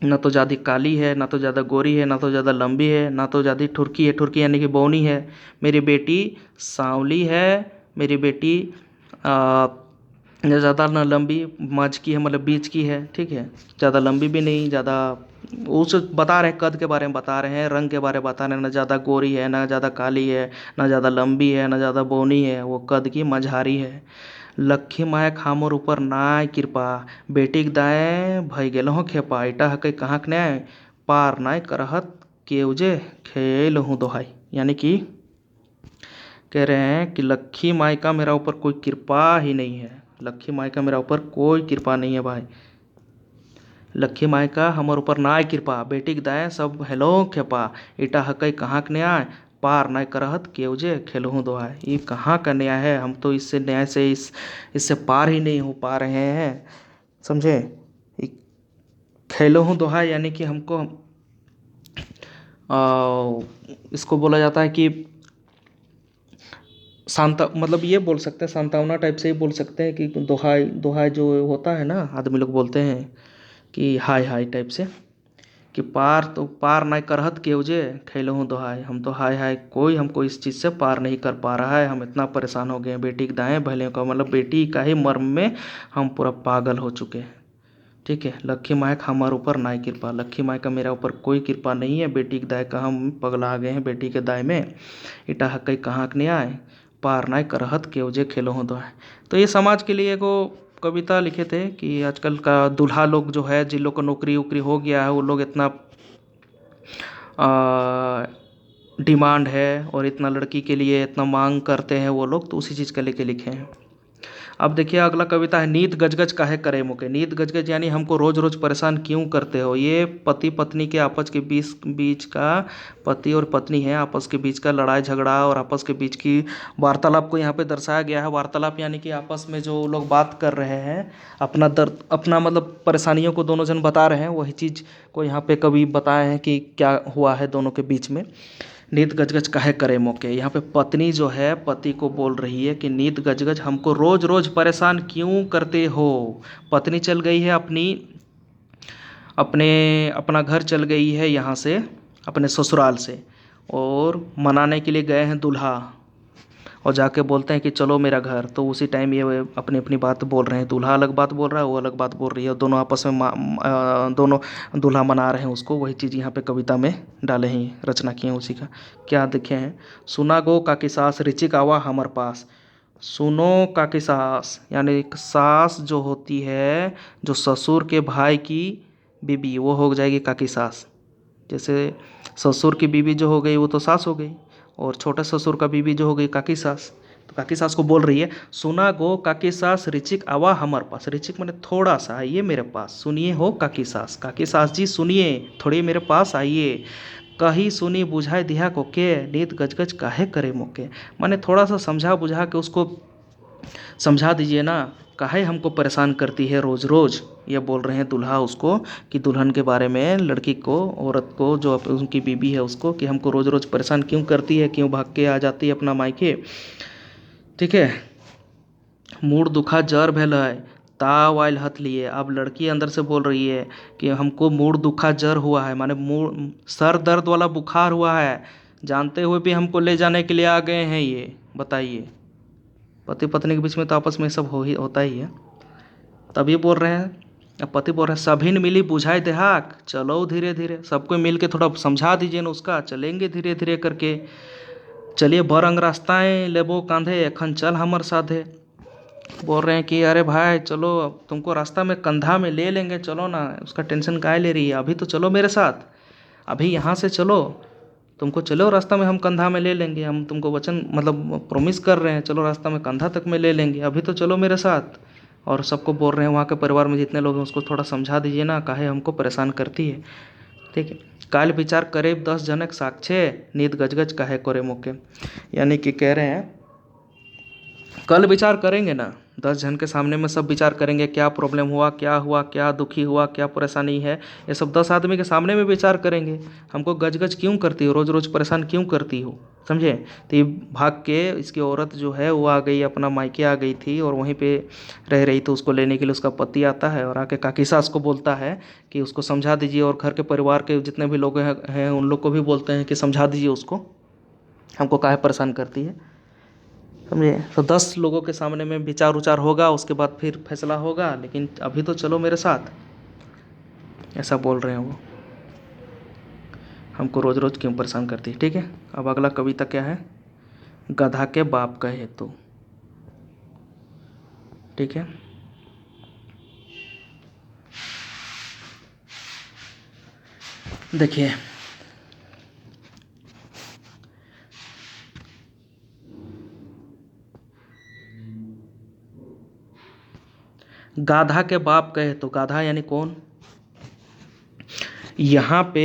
न तो ज़्यादा काली है, न तो ज़्यादा गोरी है, न तो ज़्यादा लंबी है, न तो ज़्यादा ठुरकी है। ठुरकी यानी कि बौनी है। मेरी बेटी सांवली है। मेरी बेटी ज़्यादा ना लंबी, मझ की है, मतलब बीच की है, ठीक है। ज़्यादा लंबी भी नहीं, ज़्यादा, उस बता रहे हैं कद के बारे में बता रहे हैं, रंग के बारे में बता रहे हैं। ना ज़्यादा गोरी है, ना ज़्यादा काली है, ना ज़्यादा लंबी है, ना ज़्यादा बौनी है, वो कद की मझारी है। लक्खी माय खामोर ऊपर नाय कृपा, बेटी के दाएँ भई गेलहुँ खेपा। इटा हकई कहाँ के न्याय, पार नाय करहत केउजे खेलहूँ दोहाई। यानी कि कह रहे हैं कि लक्खी माई का मेरा ऊपर कोई कृपा ही नहीं है। लक्खी माई का मेरा ऊपर कोई कृपा नहीं है भाई। लक्खी माई का हमारे ऊपर नाय कृपा, बेटी के दाएँ सब हेलो खेपा। इटा हकई कहाँ के न्याय, पार नाय करहत केउजे खेलहूँ दोहाय। ये कहाँ का न्याय है, हम तो इससे न्याय से इससे पार ही नहीं हो पा रहे हैं, समझे। खेलहूँ दोहाय यानी कि हमको इसको बोला जाता है कि शांत, मतलब ये बोल सकते हैं सांत्वना टाइप से ही बोल सकते हैं कि दोहाई, दोहाई जो होता है ना, आदमी लोग बोलते हैं कि हाय हाय टाइप से, कि पार तो पार नहीं करहत केउजे खेलहूँ दोहाई। हम तो हाय हाय, कोई हमको इस चीज़ से पार नहीं कर पा रहा है। हम इतना परेशान हो गए हैं बेटी के दाएँ भले का, मतलब बेटी का ही मर्म में हम पूरा पागल हो चुके हैं, ठीक है। लक्खी माय का हमारे ऊपर नाय कृपा, लक्खी माय का मेरा ऊपर कोई कृपा नहीं है। बेटी के दाएँ का हम पगला गए हैं, बेटी के दाएँ में। इटा हकई कहाँ के न्याय, पार नाय करहत केउजे खेलहूँ दोहाय। तो ये समाज के लिए एगो कविता लिखे थे कि आजकल का दूल्हा लोग जो है, जिन लोग को नौकरी वोकरी हो गया है, वो लोग इतना डिमांड है और इतना लड़की के लिए इतना मांग करते हैं वो लोग, तो उसी चीज़ का लेके लिखे हैं। अब देखिए अगला कविता है, नीत गजगज काहे करे मुके। नीत गजगज यानी हमको रोज रोज परेशान क्यों करते हो। ये पति पत्नी के आपस के बीच बीच का, पति और पत्नी है आपस के बीच का लड़ाई झगड़ा और आपस के बीच की वार्तालाप को यहाँ पे दर्शाया गया है। वार्तालाप यानी कि आपस में जो लोग बात कर रहे हैं, अपना दर्द, अपना मतलब परेशानियों को दोनों जन बता रहे हैं, वही चीज़ को यहाँ पे कवि बताए हैं कि क्या हुआ है दोनों के बीच में। नीत गजगज काहे करे मोके, यहाँ पे पत्नी जो है पति को बोल रही है कि नीत गजगज हमको रोज रोज परेशान क्यों करते हो। पत्नी चल गई है अपने अपना घर चल गई है यहाँ से, अपने ससुराल से, और मनाने के लिए गए हैं दूल्हा, और जाके बोलते हैं कि चलो मेरा घर। तो उसी टाइम ये अपनी अपनी बात बोल रहे हैं, दूल्हा अलग बात बोल रहा है, वो अलग बात बोल रही है, और दोनों आपस में दोनों दूल्हा मना रहे हैं उसको। वही चीज़ यहाँ पे कविता में डाले हैं, रचना किए हैं उसी का। क्या देखे हैं, सुना गो काकी सास रिचिक आवा हमर पास। सुनो काकी सास यानी एक सास जो होती है, जो ससुर के भाई की बीबी, वो हो जाएगी काकी सास। जैसे ससुर की बीवी जो हो गई वो तो सास हो गई, और छोटे ससुर का बीवी जो हो गई काकी सास। तो काकी सास को बोल रही है, सुना गो काकी सास रिचिक आवा हमारे पास। रिचिक मैंने थोड़ा सा आइए मेरे पास, सुनिए हो काकी सास। काकी सास जी सुनिए, थोड़ी मेरे पास आइए। कही सुनी बुझाए दिया को के, नीत गजगज काहे करे मोके। मैंने थोड़ा सा समझा बुझा के उसको समझा दीजिए ना, काहे हमको परेशान करती है रोज़ रोज़। ये बोल रहे हैं दूल्हा उसको, कि दुल्हन के बारे में, लड़की को, औरत को, जो उनकी बीबी है उसको, कि हमको रोज़ रोज़ परेशान क्यों करती है, क्यों भाग के आ जाती है अपना मायके। ठीक है, मूड दुखा जर भेल है ताव आयल हथ लिए। अब लड़की अंदर से बोल रही है कि हमको मूड दुखा जर हुआ है, माने मूड सर दर्द वाला बुखार हुआ है, जानते हुए भी हमको ले जाने के लिए आ गए हैं ये, बताइए। पति पत्नी के बीच में तो आपस में सब होता ही है। तभी बोल रहे हैं, अब पति बोल रहे हैं, सभिन मिली बुझाए देहाक, चलो धीरे धीरे, सबको मिल के थोड़ा समझा दीजिए ना उसका, चलेंगे धीरे धीरे करके। चलिए बरंग रास्ताएं लेबो कांधे एखन चल हमर साधे। बोल रहे हैं कि अरे भाई चलो, अब तुमको रास्ता में कंधा में ले लेंगे, चलो ना, उसका टेंशन काहे ले रही है, अभी तो चलो मेरे साथ, अभी यहाँ से चलो, तुमको चलो रास्ता में हम कंधा में ले लेंगे, हम तुमको वचन मतलब प्रॉमिस कर रहे हैं, चलो रास्ता में कंधा तक में ले लेंगे, अभी तो चलो मेरे साथ। और सबको बोल रहे हैं, वहाँ के परिवार में जितने लोग हैं उसको थोड़ा समझा दीजिए ना, काहे हमको परेशान करती है। ठीक है, काल विचार करे 10 जनक साक्षे, नीत गजगज काहे करे मुके। यानी कि कह रहे हैं कल विचार करेंगे ना, 10 जन के सामने में सब विचार करेंगे, क्या प्रॉब्लम हुआ, क्या दुखी हुआ, क्या परेशानी है, ये सब 10 आदमी के सामने में विचार करेंगे। हमको गजगज क्यों करती हो, रोज़ रोज़ परेशान क्यों करती हो, समझे। तो ये भाग के इसकी औरत जो है वो आ गई, अपना मायके आ गई थी, और वहीं पे रह रही। तो उसको लेने के लिए उसका पति आता है, और आके काकी सास को बोलता है कि उसको समझा दीजिए, और घर के परिवार के जितने भी लोग हैं उन लोग को भी बोलते हैं कि समझा दीजिए उसको, हमको काहे परेशान करती है, समझे। तो 10 लोगों के सामने में विचार उचार होगा, उसके बाद फिर फैसला होगा, लेकिन अभी तो चलो मेरे साथ, ऐसा बोल रहे हैं वो, हमको रोज़ रोज़ क्यों परेशान करती है। ठीक है, अब अगला कविता क्या है, गधा के बाप कहे तो। ठीक है, देखिए गाधा के बाप कहे तो, गाधा यानी कौन। यहाँ पे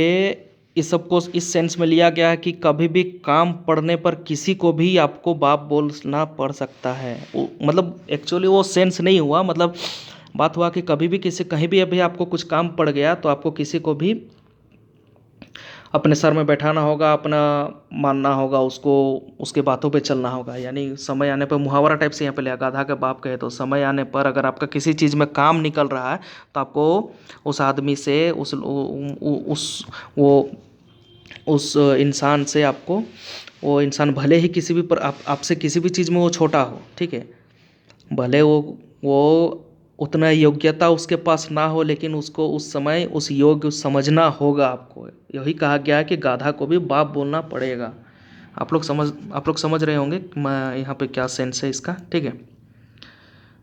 इस सबको इस सेंस में लिया गया है कि कभी भी काम पड़ने पर किसी को भी आपको बाप बोलना पड़ सकता है। मतलब एक्चुअली वो सेंस नहीं हुआ, मतलब बात हुआ कि कभी भी किसी कहीं भी अभी आपको कुछ काम पड़ गया तो आपको किसी को भी अपने सर में बैठाना होगा, अपना मानना होगा उसको, उसके बातों पे चलना होगा। यानी समय आने पर, मुहावरा टाइप से यहाँ पे लिया, गाधा के बाप कहे तो, समय आने पर अगर आपका किसी चीज़ में काम निकल रहा है तो आपको उस आदमी से, उस इंसान से, आपको वो इंसान भले ही किसी भी पर आपसे किसी भी चीज़ में वो छोटा हो, ठीक है, भले वो उतना योग्यता उसके पास ना हो, लेकिन उसको उस समय उस योग्य समझना होगा आपको। यही कहा गया है कि गाधा को भी बाप बोलना पड़ेगा। आप लोग समझ रहे होंगे मैं यहाँ पे क्या सेंस है इसका। ठीक है,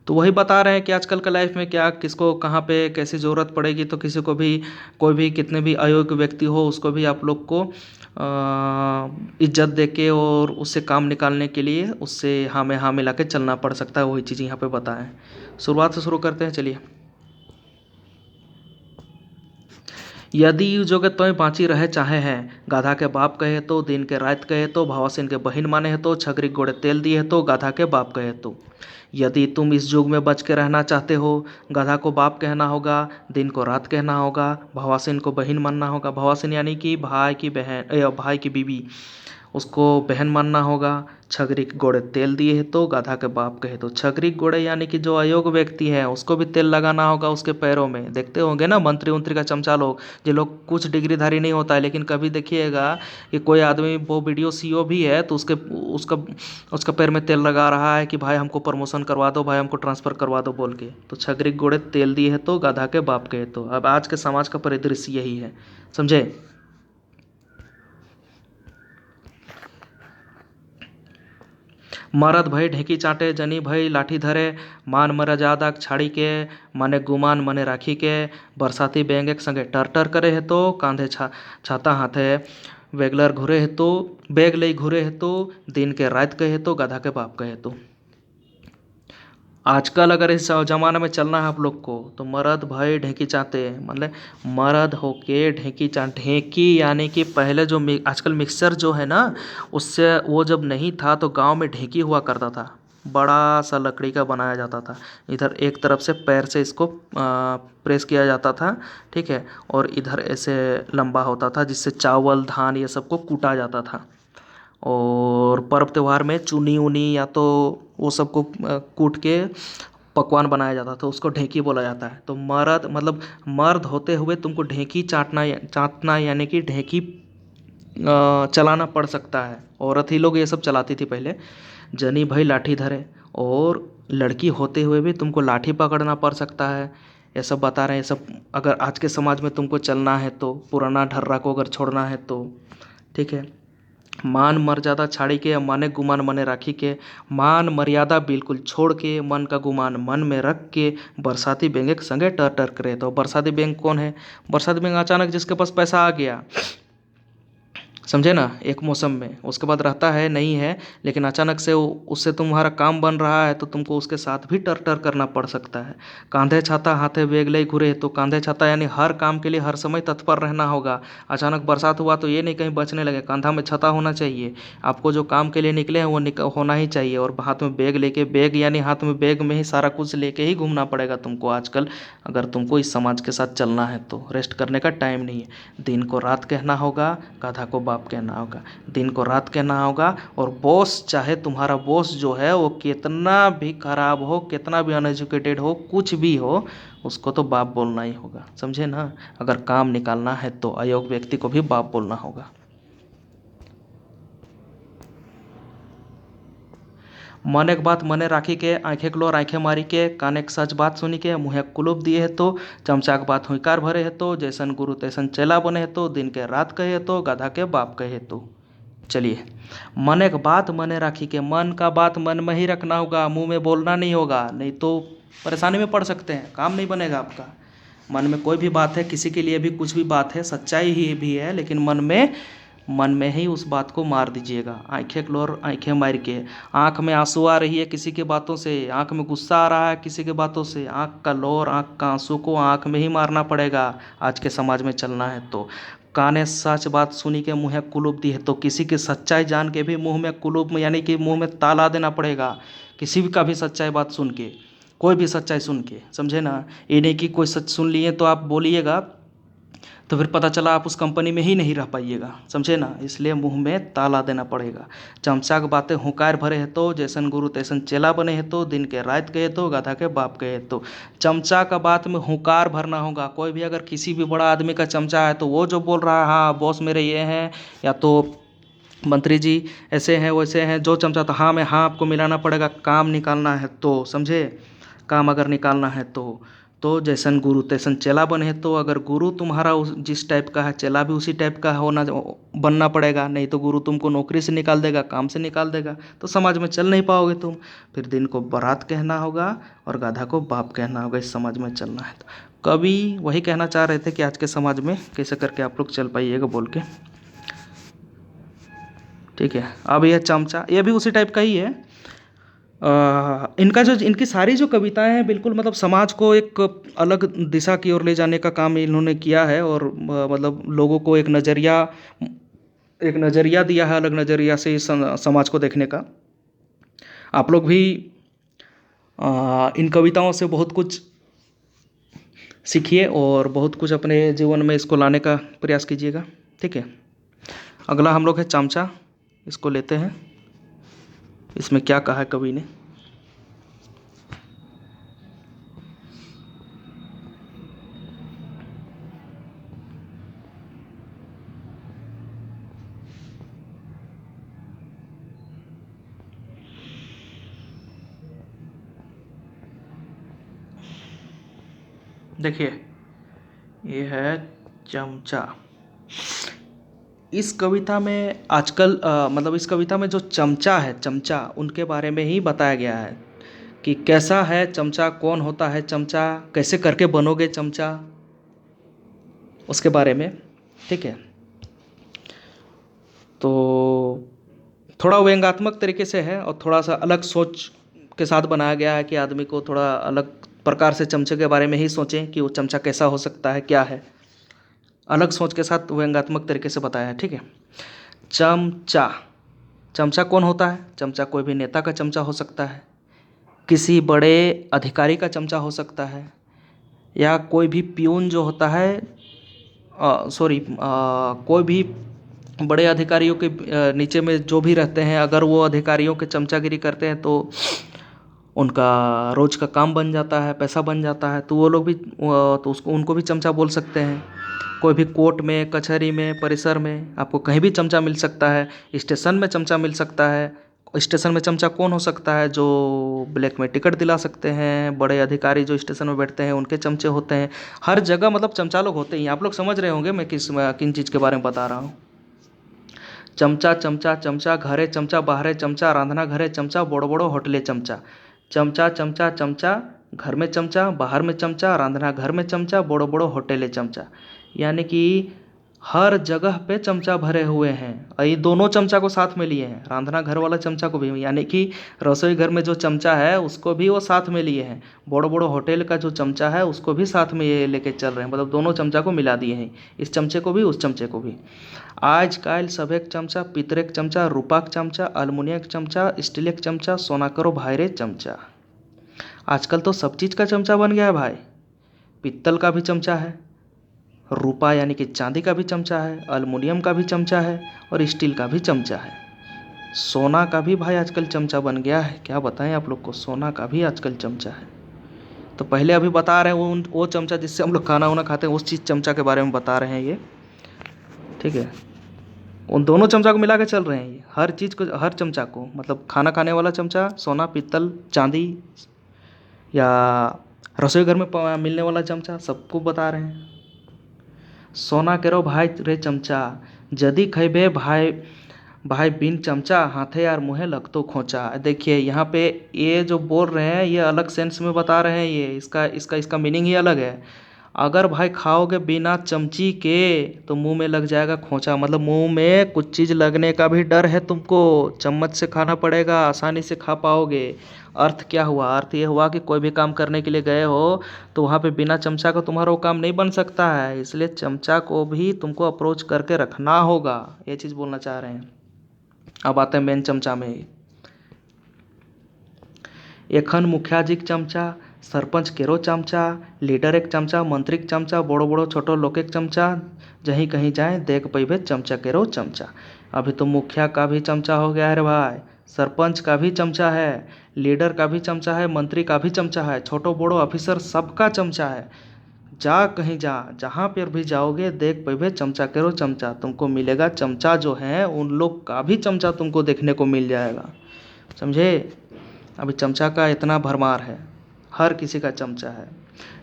तो वही बता रहे हैं कि आजकल का लाइफ में क्या, किसको कहाँ पे कैसी ज़रूरत पड़ेगी, तो किसी को भी, कोई भी कितने भी अयोग्य व्यक्ति हो उसको भी आप लोग को इज्जत दे के और उससे काम निकालने के लिए उससे हाँ में हाँ मिला के चलना पड़ सकता है। वही चीज़ यहाँ पे बताएं। शुरुआत से शुरू करते हैं, चलिए। यदि यू जगत तुम्हें बाँची रहे चाहे हैं, गाधा के बाप कहे तो, दिन के रात कहे तो, भावासिन के बहिन माने है तो, छगरी गोड़े तेल दिए तो, गाधा के बाप कहे तो। यदि तुम इस युग में बच के रहना चाहते हो, गाधा को बाप कहना होगा, दिन को रात कहना होगा, भावासिन को बहिन मानना होगा। भावासिन यानी कि भाई की बहन या भाई की बीवी, उसको बहन मानना होगा। छगरी के गोड़े तेल दिए है तो, गाधा के बाप कहे तो। छगरी के गोड़े यानी कि जो अयोग्य व्यक्ति है उसको भी तेल लगाना होगा उसके पैरों में। देखते होंगे ना मंत्री उंत्री का चमचा लोग, जो लोग कुछ डिग्रीधारी नहीं होता है, लेकिन कभी देखिएगा कि कोई आदमी वो वीडियो सीईओ भी है तो उसका उसका पैर में तेल लगा रहा है कि भाई हमको प्रमोशन करवा दो, भाई हमको ट्रांसफ़र करवा दो बोल के। तो छगरी के गोड़े तेल दिए है तो, गाधा के बाप कहे तो। अब आज के समाज का परिदृश्य यही है, समझे। मरद भई ढेकी चाटे, जनी भई लाठी धरे, मान मर्यादा छाड़ी के, मने गुमान मने राखी के। बरसाती बेंग एक संगे टर टर करे है तो, कांधे छाता हाथे वेगलर घुरे है तो, बेग लई घुरे है तो, दिन के रात कहे तो, गधा के बाप कहे तो। आजकल अगर इस ज़माना में चलना है आप लोग को तो मर्द भाई ढेंकी चाहते हैं, मतलब मर्द होके ढेंकी ढेंकी यानी कि पहले जो आजकल मिक्सर जो है ना, उससे वो जब नहीं था तो गांव में ढेंकी हुआ करता था। बड़ा सा लकड़ी का बनाया जाता था। इधर एक तरफ से पैर से इसको प्रेस किया जाता था, ठीक है, और इधर ऐसे लंबा होता था जिससे चावल धान ये सबको कूटा जाता था। और पर्व त्योहार में चुनी ऊनी या तो वो सबको कूट के पकवान बनाया जाता था, उसको ढेंकी बोला जाता है। तो मर्द मतलब मर्द होते हुए तुमको ढेंकी चाटना यानी कि ढेंकी चलाना पड़ सकता है। औरत ही लोग ये सब चलाती थी पहले। जनी भाई लाठी धरे, और लड़की होते हुए भी तुमको लाठी पकड़ना पड़ सकता है। ये सब बता रहे हैं, ये सब अगर आज के समाज में तुमको चलना है तो, पुराना ढर्रा को अगर छोड़ना है तो, ठीक है। मान मर्यादा छाड़ी के, माने गुमान मने राखी के। मान मर्यादा बिल्कुल छोड़ के, मन का गुमान मन में रख के, बरसाती बेंगे के संगे टर टर करे। तो बरसाती बेंग कौन है? बरसाती बेंग अचानक जिसके पास पैसा आ गया, समझे ना, एक मौसम में, उसके बाद रहता है नहीं है, लेकिन अचानक से उससे तुम्हारा काम बन रहा है तो तुमको उसके साथ भी टर टर करना पड़ सकता है। कांधे छाता हाथे बेग ले घुरे, तो कांधे छाता यानी हर काम के लिए हर समय तत्पर रहना होगा। अचानक बरसात हुआ तो ये नहीं कहीं बचने लगे, कंधा में छाता होना चाहिए। आपको जो काम के लिए निकले हैं वो होना ही चाहिए। और हाथ में बैग लेके, बैग यानी हाथ में बैग में ही सारा कुछ लेके ही घूमना पड़ेगा तुमको आजकल, अगर तुमको इस समाज के साथ चलना है तो। रेस्ट करने का टाइम नहीं है। दिन को रात कहना होगा, गाधा को बाप कहना होगा। दिन को रात कहना होगा। और बॉस, चाहे तुम्हारा बॉस जो है वो कितना भी खराब हो, कितना भी अनएजुकेटेड हो, कुछ भी हो, उसको तो बाप बोलना ही होगा, समझे ना। अगर काम निकालना है तो अयोग्य व्यक्ति को भी बाप बोलना होगा। मन एक बात मने राखी के, आँखें क्लोर आँखें मारी के, कान एक सच बात सुनी के, मुँह कुलूप दिए है तो, चमचाक बात हुईकार भरे है तो, जैसन गुरु तैसन चेला बने है तो, दिन के रात कहे तो, गाधा के बाप कहे तो। चलिए, मन एक बात मने राखी के, मन का बात मन में ही रखना होगा, मुंह में बोलना नहीं होगा, नहीं तो परेशानी में पड़ सकते हैं, काम नहीं बनेगा आपका। मन में कोई भी बात है, किसी के लिए भी कुछ भी बात है, सच्चाई ही भी है, लेकिन मन में ही उस बात को मार दीजिएगा। आंखें क्लोर आंखें मार के, आंख में आंसू आ रही है किसी के बातों से, आंख में गुस्सा आ रहा है किसी के बातों से, आंख का लोर आंख का आंसू को आंख में ही मारना पड़ेगा आज के समाज में चलना है तो। काने सच बात सुनी के, मुँह कुलूप दी है तो, किसी की सच्चाई जान के भी मुंह में कुलूप में यानी कि मुंह में ताला देना पड़ेगा। किसी भी का भी सच्चाई बात सुन के, कोई भी सच्चाई सुन के, समझे ना। ये नहीं कि कोई सच सुन लिए तो आप बोलिएगा तो फिर पता चला आप उस कंपनी में ही नहीं रह पाइएगा, समझे ना। इसलिए मुंह में ताला देना पड़ेगा। चमचाक बातें हुंकार भरे है तो, जैसन गुरु तैसन चेला बने है तो, दिन के रात कहे तो, गाधा के बाप कहे तो। चमचा का बात में हुंकार भरना होगा। कोई भी अगर किसी भी बड़ा आदमी का चमचा है तो वो जो बोल रहा है, हाँ बॉस मेरे ये हैं, या तो मंत्री जी ऐसे हैं वैसे हैं, जो चमचा तो हाँ में हाँ आपको मिलाना पड़ेगा, काम निकालना है तो, समझे। काम अगर निकालना है तो जैसन गुरु तैसन चेला बने है तो, अगर गुरु तुम्हारा जिस टाइप का है, चेला भी उसी टाइप का होना बनना पड़ेगा, नहीं तो गुरु तुमको नौकरी से निकाल देगा, काम से निकाल देगा, तो समाज में चल नहीं पाओगे तुम। फिर दिन को बारात कहना होगा और गाधा को बाप कहना होगा, इस समाज में चलना है तो। कवि वही कहना चाह रहे थे कि आज के समाज में कैसे करके आप लोग चल पाइएगा बोल के। ठीक है। अब यह चमचा, ये भी उसी टाइप का ही है। इनकी सारी जो कविताएं हैं बिल्कुल मतलब समाज को एक अलग दिशा की ओर ले जाने का काम इन्होंने किया है, और मतलब लोगों को एक नज़रिया दिया है, अलग नज़रिया से इस समाज को देखने का। आप लोग भी इन कविताओं से बहुत कुछ सीखिए और बहुत कुछ अपने जीवन में इसको लाने का प्रयास कीजिएगा। ठीक है। अगला हम लोग है चमचा, इसको लेते हैं। इसमें क्या कहा है कवि ने। देखिए, ये है चमचा। इस कविता में आजकल मतलब इस कविता में जो चमचा है, चमचा उनके बारे में ही बताया गया है कि कैसा है चमचा, कौन होता है चमचा, कैसे करके बनोगे चमचा, उसके बारे में। ठीक है। तो थोड़ा व्यंग्यात्मक तरीके से है और थोड़ा सा अलग सोच के साथ बनाया गया है कि आदमी को थोड़ा अलग प्रकार से चमचे के बारे में ही सोचें कि वो चमचा कैसा हो सकता है, क्या है। अलग सोच के साथ व्यंग्यात्मक तरीके से बताया है। ठीक है। चमचा, चमचा कौन होता है? चमचा कोई भी नेता का चमचा हो सकता है, किसी बड़े अधिकारी का चमचा हो सकता है, या कोई भी पियून जो होता है, कोई भी बड़े अधिकारियों के नीचे में जो भी रहते हैं, अगर वो अधिकारियों के चमचागिरी करते हैं तो उनका रोज का काम बन जाता है, पैसा बन जाता है, तो वो लोग भी तो उनको भी चमचा बोल सकते हैं। कोई भी कोर्ट में, कचहरी में, परिसर में आपको कहीं भी चमचा मिल सकता है। स्टेशन में चमचा मिल सकता है। स्टेशन में चमचा कौन हो सकता है? जो ब्लैक में टिकट दिला सकते हैं, बड़े अधिकारी जो स्टेशन में बैठते हैं उनके चमचे होते हैं। हर जगह मतलब चमचा लोग होते ही। आप लोग समझ रहे होंगे मैं किन चीज़ के बारे में बता रहा हूँ। चमचा चमचा चमचा, घरे चमचा, बाहरे चमचा, रांधना घरे चमचा, बड़ो बड़ो होटले चमचा। चमचा चमचा चमचा, घर में चमचा, बाहर में चमचा, रांधना घर में चमचा, बड़ो बड़ो होटले चमचा। यानी कि हर जगह पे चमचा भरे हुए हैं। और ये दोनों चमचा को साथ में लिए हैं, रांधना घर वाला चमचा को भी, यानी कि रसोई घर में जो चमचा है उसको भी वो साथ में लिए हैं। बड़ो बड़ो होटल का जो चमचा है उसको भी साथ में ये लेके चल रहे हैं, मतलब दोनों चमचा को मिला दिए हैं, इस चमचे को भी, उस चमचे को भी। आज काल सभेक चमचा, पितरेक चमचा, रूपाक चमचा, अल्मुनियक चमचा, स्टीलेक चमचा, सोना करो भाईरे चमचा। आजकल तो सब चीज़ का चमचा बन गया है भाई। पित्तल का भी चमचा है, रूपा यानी कि चांदी का भी चमचा है, अल्मुनियम का भी चमचा है, और स्टील का भी चमचा है। सोना का भी भाई आजकल चमचा बन गया है। क्या बताएं आप लोग को, सोना का भी आजकल चमचा है। तो पहले अभी बता रहे हैं वो चमचा जिससे हम लोग खाना वाना खाते हैं, उस चीज़ चमचा के बारे में बता रहे हैं ये। ठीक है। उन दोनों चमचा को मिला के चल रहे हैं ये, हर चीज़ को, हर चमचा को, मतलब खाना खाने वाला चमचा, सोना, पित्तल, चांदी, या रसोई घर में मिलने वाला चमचा, सबको बता रहे हैं। सोना केरो भाई रे चमचा, जदी खैबे भाई भाई बिन चमचा, हाथे यार मुँहे लगतो खोचा। देखिए यहाँ पे ये जो बोल रहे हैं ये अलग सेंस में बता रहे हैं, ये इसका मीनिंग ही अलग है। अगर भाई खाओगे बिना चमची के तो मुंह में लग जाएगा खोंचा, मतलब मुंह में कुछ चीज़ लगने का भी डर है तुमको। चम्मच से खाना पड़ेगा, आसानी से खा पाओगे। अर्थ क्या हुआ? अर्थ ये हुआ कि कोई भी काम करने के लिए गए हो तो वहाँ पे बिना चमचा का तुम्हारा वो काम नहीं बन सकता है, इसलिए चमचा को भी तुमको अप्रोच करके रखना होगा, ये चीज़ बोलना चाह रहे हैं। अब आते हैं मेन चमचा में। एखन मुखिया जी चमचा, सरपंच केरो चमचा, लीडर एक चमचा, मंत्री के चमचा, बड़ो बड़ो छोटो लोग एक चमचा, जहीं कहीं जाए देख पैबे चमचा केरो चमचा। अभी तो मुखिया का भी चमचा हो गया है रे भाई, सरपंच का भी चमचा है, लीडर का भी चमचा है, मंत्री का भी चमचा है, छोटो बड़ो ऑफिसर सबका चमचा है। जा कहीं जा, जहाँ पर भी जाओगे देख पैबे चमचा केरो चमचा, तुमको मिलेगा। चमचा जो है उन लोग का भी चमचा तुमको देखने को मिल जाएगा, समझे। अभी चमचा का इतना भरमार है, हर किसी का चमचा है।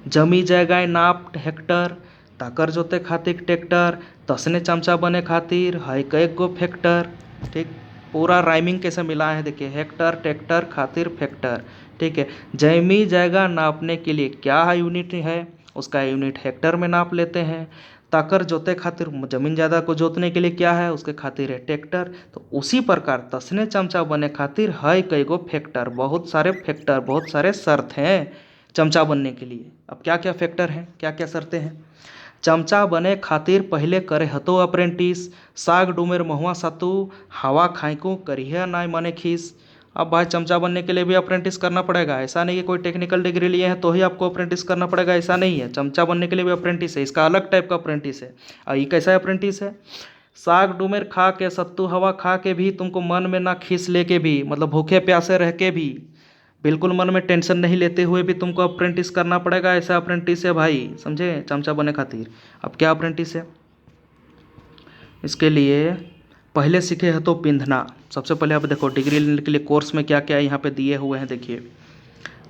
जमी जगह नाप हेक्टर, ताकर जोते खातिर ट्रैक्टर, तसने चमचा बने खातिर है कई गो फैक्टर। ठीक, पूरा राइमिंग कैसे मिला है देखिए, हेक्टर, ट्रैक्टर, खातिर, फैक्टर। ठीक है। जमी जगह नापने के लिए क्या है यूनिट है, उसका यूनिट हेक्टर में नाप लेते हैं। ताकर जोते खातिर, जमीन ज़्यादा को जोतने के लिए क्या है, उसके खातिर है ट्रैक्टर। तो उसी प्रकार तसने चमचा बने खातिर है कई गो फैक्टर, बहुत सारे फैक्टर, बहुत सारे शर्त हैं चमचा बनने के लिए। अब क्या क्या फैक्टर हैं, क्या क्या शर्तें हैं। चमचा बने खातिर पहले करे हतो अप्रेंटिस, साग डूमेर महुआ सातु, हवा खाइको करिया नाय माने खीस। अब भाई चमचा बनने के लिए भी अप्रेंटिस करना पड़ेगा, ऐसा नहीं कि कोई टेक्निकल डिग्री लिए हैं तो ही आपको अप्रेंटिस करना पड़ेगा, ऐसा नहीं है। चमचा बनने के लिए भी अप्रेंटिस है, इसका अलग टाइप का अप्रेंटिस है। और ये कैसा अप्रेंटिस है, साग डूमेर खा के, सत्तू हवा खा के भी तुमको मन में ना खीस लेके भी, मतलब भूखे प्यासे रह के भी, बिल्कुल मन में टेंशन नहीं लेते हुए भी तुमको अप्रेंटिस करना पड़ेगा, ऐसा अप्रेंटिस है भाई, समझे, चमचा बने खातिर। अब क्या अप्रेंटिस है, इसके लिए पहले सीखे हैं तो पिंधना। सबसे पहले आप देखो डिग्री लेने के लिए कोर्स में क्या क्या यहाँ पे दिए हुए हैं, देखिए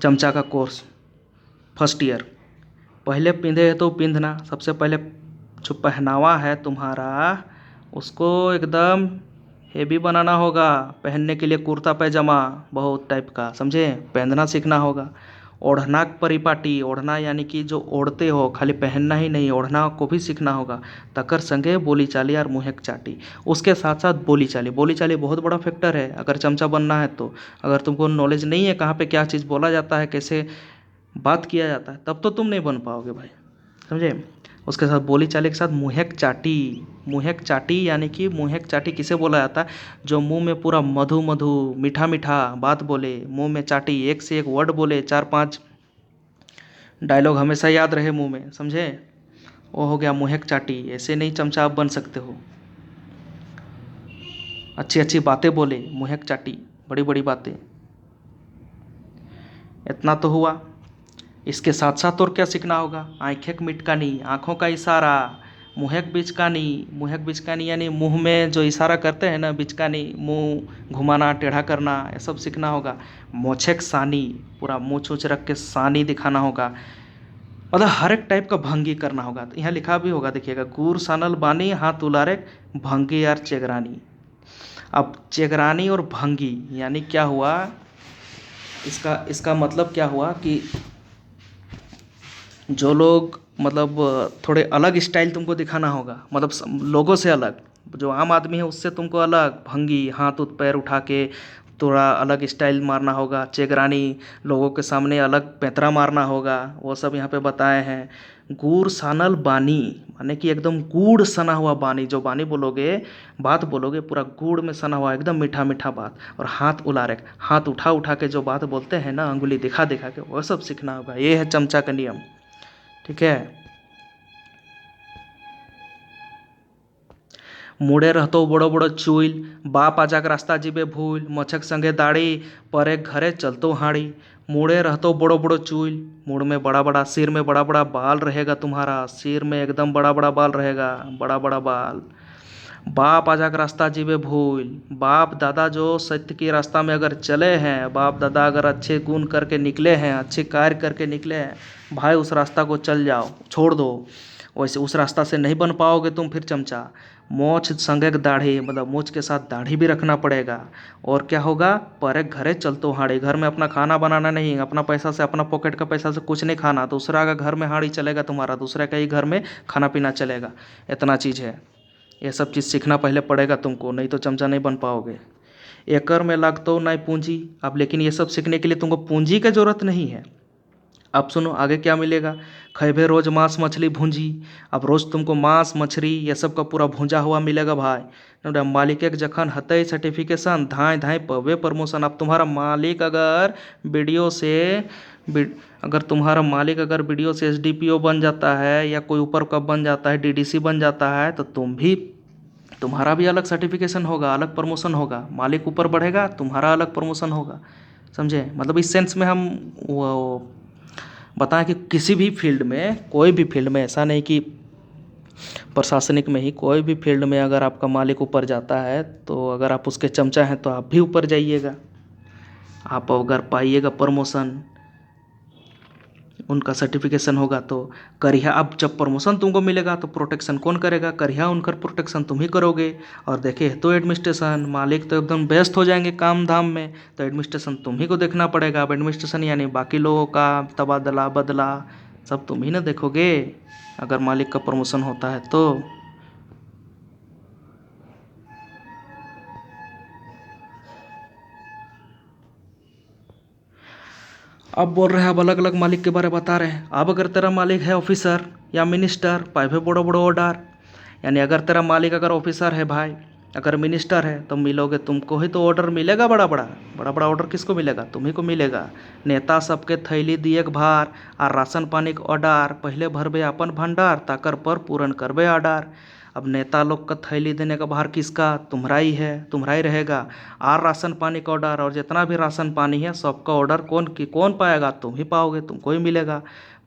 चमचा का कोर्स फर्स्ट ईयर। पहले पिंधे है तो पिंधना, सबसे पहले जो पहनावा है तुम्हारा उसको एकदम हेवी बनाना होगा, पहनने के लिए कुर्ता पैजामा बहुत टाइप का, समझे, पहनना सीखना होगा। ओढ़ना परिपाटी, ओढ़ना यानी कि जो ओढ़ते हो, खाली पहनना ही नहीं, ओढ़ना को भी सीखना होगा। तकर संगे बोली चाली और मुँहक चाटी, उसके साथ साथ बोली चाली। बोली चाली बहुत बड़ा फैक्टर है अगर चमचा बनना है तो। अगर तुमको नॉलेज नहीं है कहाँ पे क्या चीज़ बोला जाता है, कैसे बात किया जाता है, तब तो तुम नहीं बन पाओगे भाई, समझे। उसके साथ बोली चाली के साथ मुँहक चाटी। मुँहक चाटी यानी कि मुँहक चाटी किसे बोला जाता है, जो मुंह में पूरा मधु मधु मीठा मीठा बात बोले, मुंह में चाटी, एक से एक वर्ड बोले, 4-5 डायलॉग हमेशा याद रहे मुंह में, समझे, वो हो गया मुँहक चाटी। ऐसे नहीं चमचा आप बन सकते हो, अच्छी अच्छी बातें बोले, मुँहक चाटी, बड़ी बड़ी बातें। इतना तो हुआ, इसके साथ साथ और क्या सीखना होगा, आँखें मिटकानी, आँखों का इशारा, मुँहक बिचकानी। मुँहक बिचकानी यानी मुंह में जो इशारा करते हैं ना, बिचकानी, मुंह घुमाना, टेढ़ा करना, ये सब सीखना होगा। मोछेक सानी, पूरा मुँह छूछ रख के सानी दिखाना होगा, मतलब हर एक टाइप का भंगी करना होगा। तो यहाँ लिखा भी होगा, देखिएगा, गुर सानल बानी हाथ उलारे भंगी यार चेगरानी। अब चेगरानी और भंगी यानी क्या हुआ, इसका मतलब क्या हुआ कि जो लोग मतलब थोड़े अलग स्टाइल तुमको दिखाना होगा, मतलब लोगों से अलग, जो आम आदमी है उससे तुमको अलग भंगी, हाथ पैर उठा के थोड़ा अलग स्टाइल मारना होगा। चेगरानी, लोगों के सामने अलग पैंतरा मारना होगा, वो सब यहाँ पे बताए हैं। गुड़ सानल बानी माने कि एकदम गुड़ सना हुआ बानी, जो बानी बोलोगे, बात बोलोगे पूरा गुड़ में सना हुआ, एकदम मीठा मीठा बात। और हाथ उलारे, हाथ उठा उठा के जो बात बोलते हैं ना, अंगुली दिखा दिखा के, वो सब सीखना होगा। ये है चमचा का नियम, ठीक है। मुड़े रहतो बड़ो बड़ो चुइल, बाप आजाक रास्ता जीबे भूल, मछक संगे दाढ़ी, पर एक घरे चलतो हाड़ी। मुड़े रहतो बड़ो बड़ो चुइल, मुड़ में बड़ा बड़ा, सिर में बड़ा बड़ा बाल रहेगा तुम्हारा, सिर में एकदम बड़ा बड़ा बाल रहेगा, बड़ा बड़ा बाल। बाप आजाक रास्ता जीवे भूल, बाप दादा जो सत्य के रास्ता में अगर चले हैं, बाप दादा अगर अच्छे गुण करके निकले हैं, अच्छे कार्य करके निकले हैं, भाई उस रास्ता को चल जाओ, छोड़ दो। वैसे उस रास्ता से नहीं बन पाओगे तुम फिर चमचा। मोछ संगे दाढ़ी, मतलब मोछ के साथ दाढ़ी भी रखना पड़ेगा। और क्या होगा, पर एक घरे चलतो हाड़ी, घर में अपना खाना बनाना नहीं, अपना पैसा से, अपना पॉकेट का पैसा से कुछ नहीं खाना, दूसरा का घर में हाड़ी चलेगा तुम्हारा, दूसरे का ही घर में खाना पीना चलेगा। इतना चीज़ है, ये सब चीज़ सीखना पहले पड़ेगा तुमको, नहीं तो चमचा नहीं बन पाओगे। एकर में लगतो नहीं पूंजी। अब लेकिन ये सब सीखने के लिए तुमको पूंजी की ज़रूरत नहीं है। अब सुनो आगे क्या मिलेगा, खैबे रोज मांस मछली भूंजी। अब रोज़ तुमको मांस मछली ये सब का पूरा भूंजा हुआ मिलेगा भाई। मालिक एक जखन हतई सर्टिफिकेशन, धाए धाए पवे प्रमोशन। अब तुम्हारा मालिक अगर वीडियो से अगर तुम्हारा मालिक अगर वीडियो से एसडीपीओ बन जाता है, या कोई ऊपर का बन जाता है, डीडीसी बन जाता है, तो तुम्हारा भी अलग सर्टिफिकेशन होगा, अलग प्रमोशन होगा। मालिक ऊपर बढ़ेगा, तुम्हारा अलग प्रमोशन होगा, समझे। मतलब इस सेंस में हम वो बताएं कि किसी भी फील्ड में, कोई भी फील्ड में, ऐसा नहीं कि प्रशासनिक में ही, कोई भी फील्ड में अगर आपका मालिक ऊपर जाता है, तो अगर आप उसके चमचा हैं तो आप भी ऊपर जाइएगा। आप अगर पाइएगा प्रमोशन, उनका सर्टिफिकेशन होगा तो करिया। अब जब प्रमोशन तुमको मिलेगा तो प्रोटेक्शन कौन करेगा, करिया उनका प्रोटेक्शन तुम ही करोगे। और देखे तो एडमिनिस्ट्रेशन, मालिक तो एकदम व्यस्त हो जाएंगे काम धाम में, तो एडमिनिस्ट्रेशन तुम ही को देखना पड़ेगा। अब एडमिनिस्ट्रेशन यानी बाकी लोगों का तबादला बदला, सब तुम ही ना देखोगे अगर मालिक का प्रमोशन होता है तो। अब बोल रहे हैं, अब अलग अलग मालिक के बारे में बता रहे हैं। अब अगर तेरा मालिक है ऑफिसर या मिनिस्टर, पाइपे बड़ो बड़ो ऑर्डर, यानी अगर तेरा मालिक अगर ऑफिसर है भाई, अगर मिनिस्टर है, तो मिलोगे तुमको ही तो ऑर्डर मिलेगा। बड़ा बड़ा ऑर्डर किसको मिलेगा? तुम्ही को मिलेगा। नेता सबके थैली दिएक भार और राशन पानी के ऑर्डर, पहले भरबे अपन भंडार, ताकर पर पूरन करबे ऑर्डर। अब नेता लोग का थैली देने का भार किसका? तुम्हारा ही है, तुम्हारा ही रहेगा। और राशन पानी का ऑर्डर, और जितना भी राशन पानी है सबका ऑर्डर कौन पाएगा? तुम ही पाओगे, तुमको ही मिलेगा।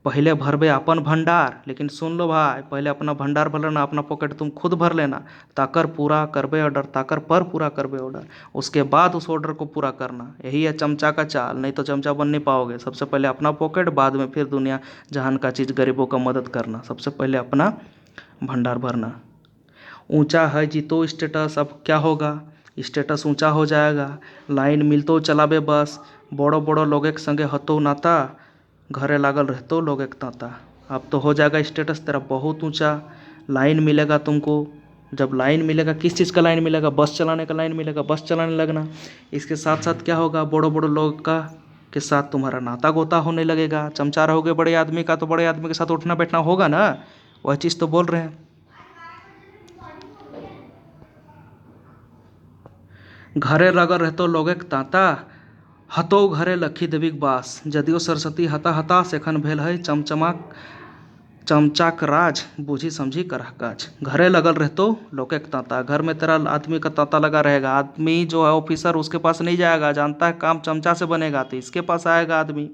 पहले भरबे अपन भंडार, लेकिन सुन लो भाई, पहले अपना भंडार भर लेना, अपना पॉकेट तुम खुद भर लेना, ताकर पूरा करबे ऑर्डर, ताकर पर पूरा करबे ऑर्डर, उसके बाद उस ऑर्डर को पूरा करना। यही है चमचा का चाल, नहीं तो चमचा बन नहीं पाओगे। सबसे पहले अपना पॉकेट, बाद में फिर दुनिया जहान का चीज़ गरीबों का मदद करना। सबसे पहले अपना भंडार भरना। ऊंचा है जीतो स्टेटस, अब क्या होगा? स्टेटस ऊंचा हो जाएगा। लाइन मिलतो चलाबे बस, बड़ो बड़ो लोगे के संगे हतो नाता, घरे लागल रहतो लोगे के ताता। अब तो हो जाएगा स्टेटस तेरा बहुत ऊंचा। लाइन मिलेगा तुमको। जब लाइन मिलेगा, किस चीज़ का लाइन मिलेगा? बस चलाने का लाइन मिलेगा, बस चलाने लगना। इसके साथ साथ क्या होगा? बड़ो बड़ो लोग का के साथ तुम्हारा नाता गोता होने लगेगा। चमचा रहोगे बड़े आदमी का, तो बड़े आदमी के साथ उठना बैठना होगा ना। वह चीज़ तो बोल रहे हैं। घरे लगल रहतो लोगेक तांता, हतो घरे लखी देवीक बास। जदियो सरस्वती हता हताश, एखन भेल है चमचाक राज, बूझी समझी करह काज। घरे लगल रहतो लोगेक तांता, घर में तेरा आदमी का तांता लगा रहेगा। आदमी जो है ऑफिसर, उसके पास नहीं जाएगा, जानता है काम चमचा से बनेगा, तो इसके पास आएगा आदमी।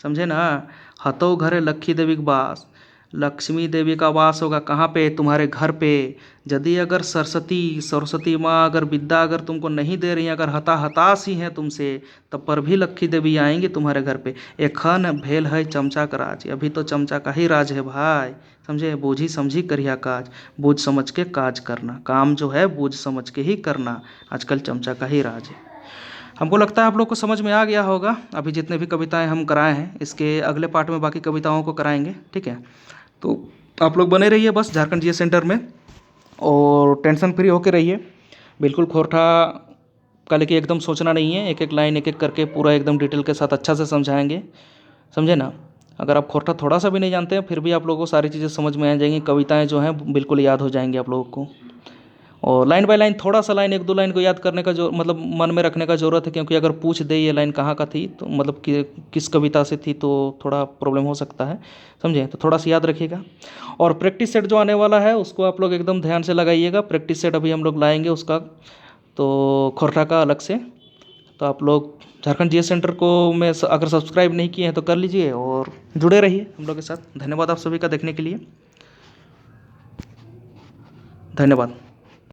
समझे ना? हतो घरे लक्ष्मी देवी का वास, लक्ष्मी देवी का वास होगा कहाँ पे? तुम्हारे घर पे। यदि अगर सरस्वती माँ अगर विद्या अगर तुमको नहीं दे रही हैं, अगर हताश ही हैं तुमसे, तब पर भी लक्ष्मी देवी आएंगी तुम्हारे घर पे। एखन भेल है चमचा का राज, अभी तो चमचा का ही राज है भाई। समझे? बूझी समझी करिया काज, बूझ समझ के काज करना। काम जो है बूझ समझ के ही करना। आजकल चमचा का ही राज है। हमको लगता है आप लोग को समझ में आ गया होगा। अभी जितने भी कविताएं हम कराए हैं, इसके अगले पार्ट में बाकी कविताओं को कराएंगे, ठीक है? तो आप लोग बने रहिए बस झारखंड जीएस सेंटर में, और टेंशन फ्री होके रहिए। बिल्कुल खोरठा का लेके एकदम सोचना नहीं है। एक एक लाइन एक एक करके पूरा एकदम डिटेल के साथ अच्छा से समझाएंगे। समझे ना? अगर आप खोरठा थोड़ा सा भी नहीं जानते हैं, फिर भी आप लोगों को सारी चीज़ें समझ में आ जाएंगी। कविताएं जो हैं बिल्कुल याद हो जाएंगी आप लोगों को। और लाइन बाय लाइन, थोड़ा सा लाइन एक दो लाइन को याद करने का जो मतलब मन में रखने का ज़रूरत है, क्योंकि अगर पूछ दे ये लाइन कहाँ का थी, तो मतलब कि किस कविता से थी, तो थोड़ा प्रॉब्लम हो सकता है। समझे? तो थोड़ा सा याद रखिएगा। और प्रैक्टिस सेट जो आने वाला है, उसको आप लोग एकदम ध्यान से लगाइएगा। प्रैक्टिस सेट अभी हम लोग लाएंगे उसका, तो खोरठा का अलग से। तो आप लोग झारखंड जीएस सेंटर को में अगर सब्सक्राइब नहीं किए हैं तो कर लीजिए, और जुड़े रहिए हम लोग के साथ। धन्यवाद आप सभी का देखने के लिए। धन्यवाद।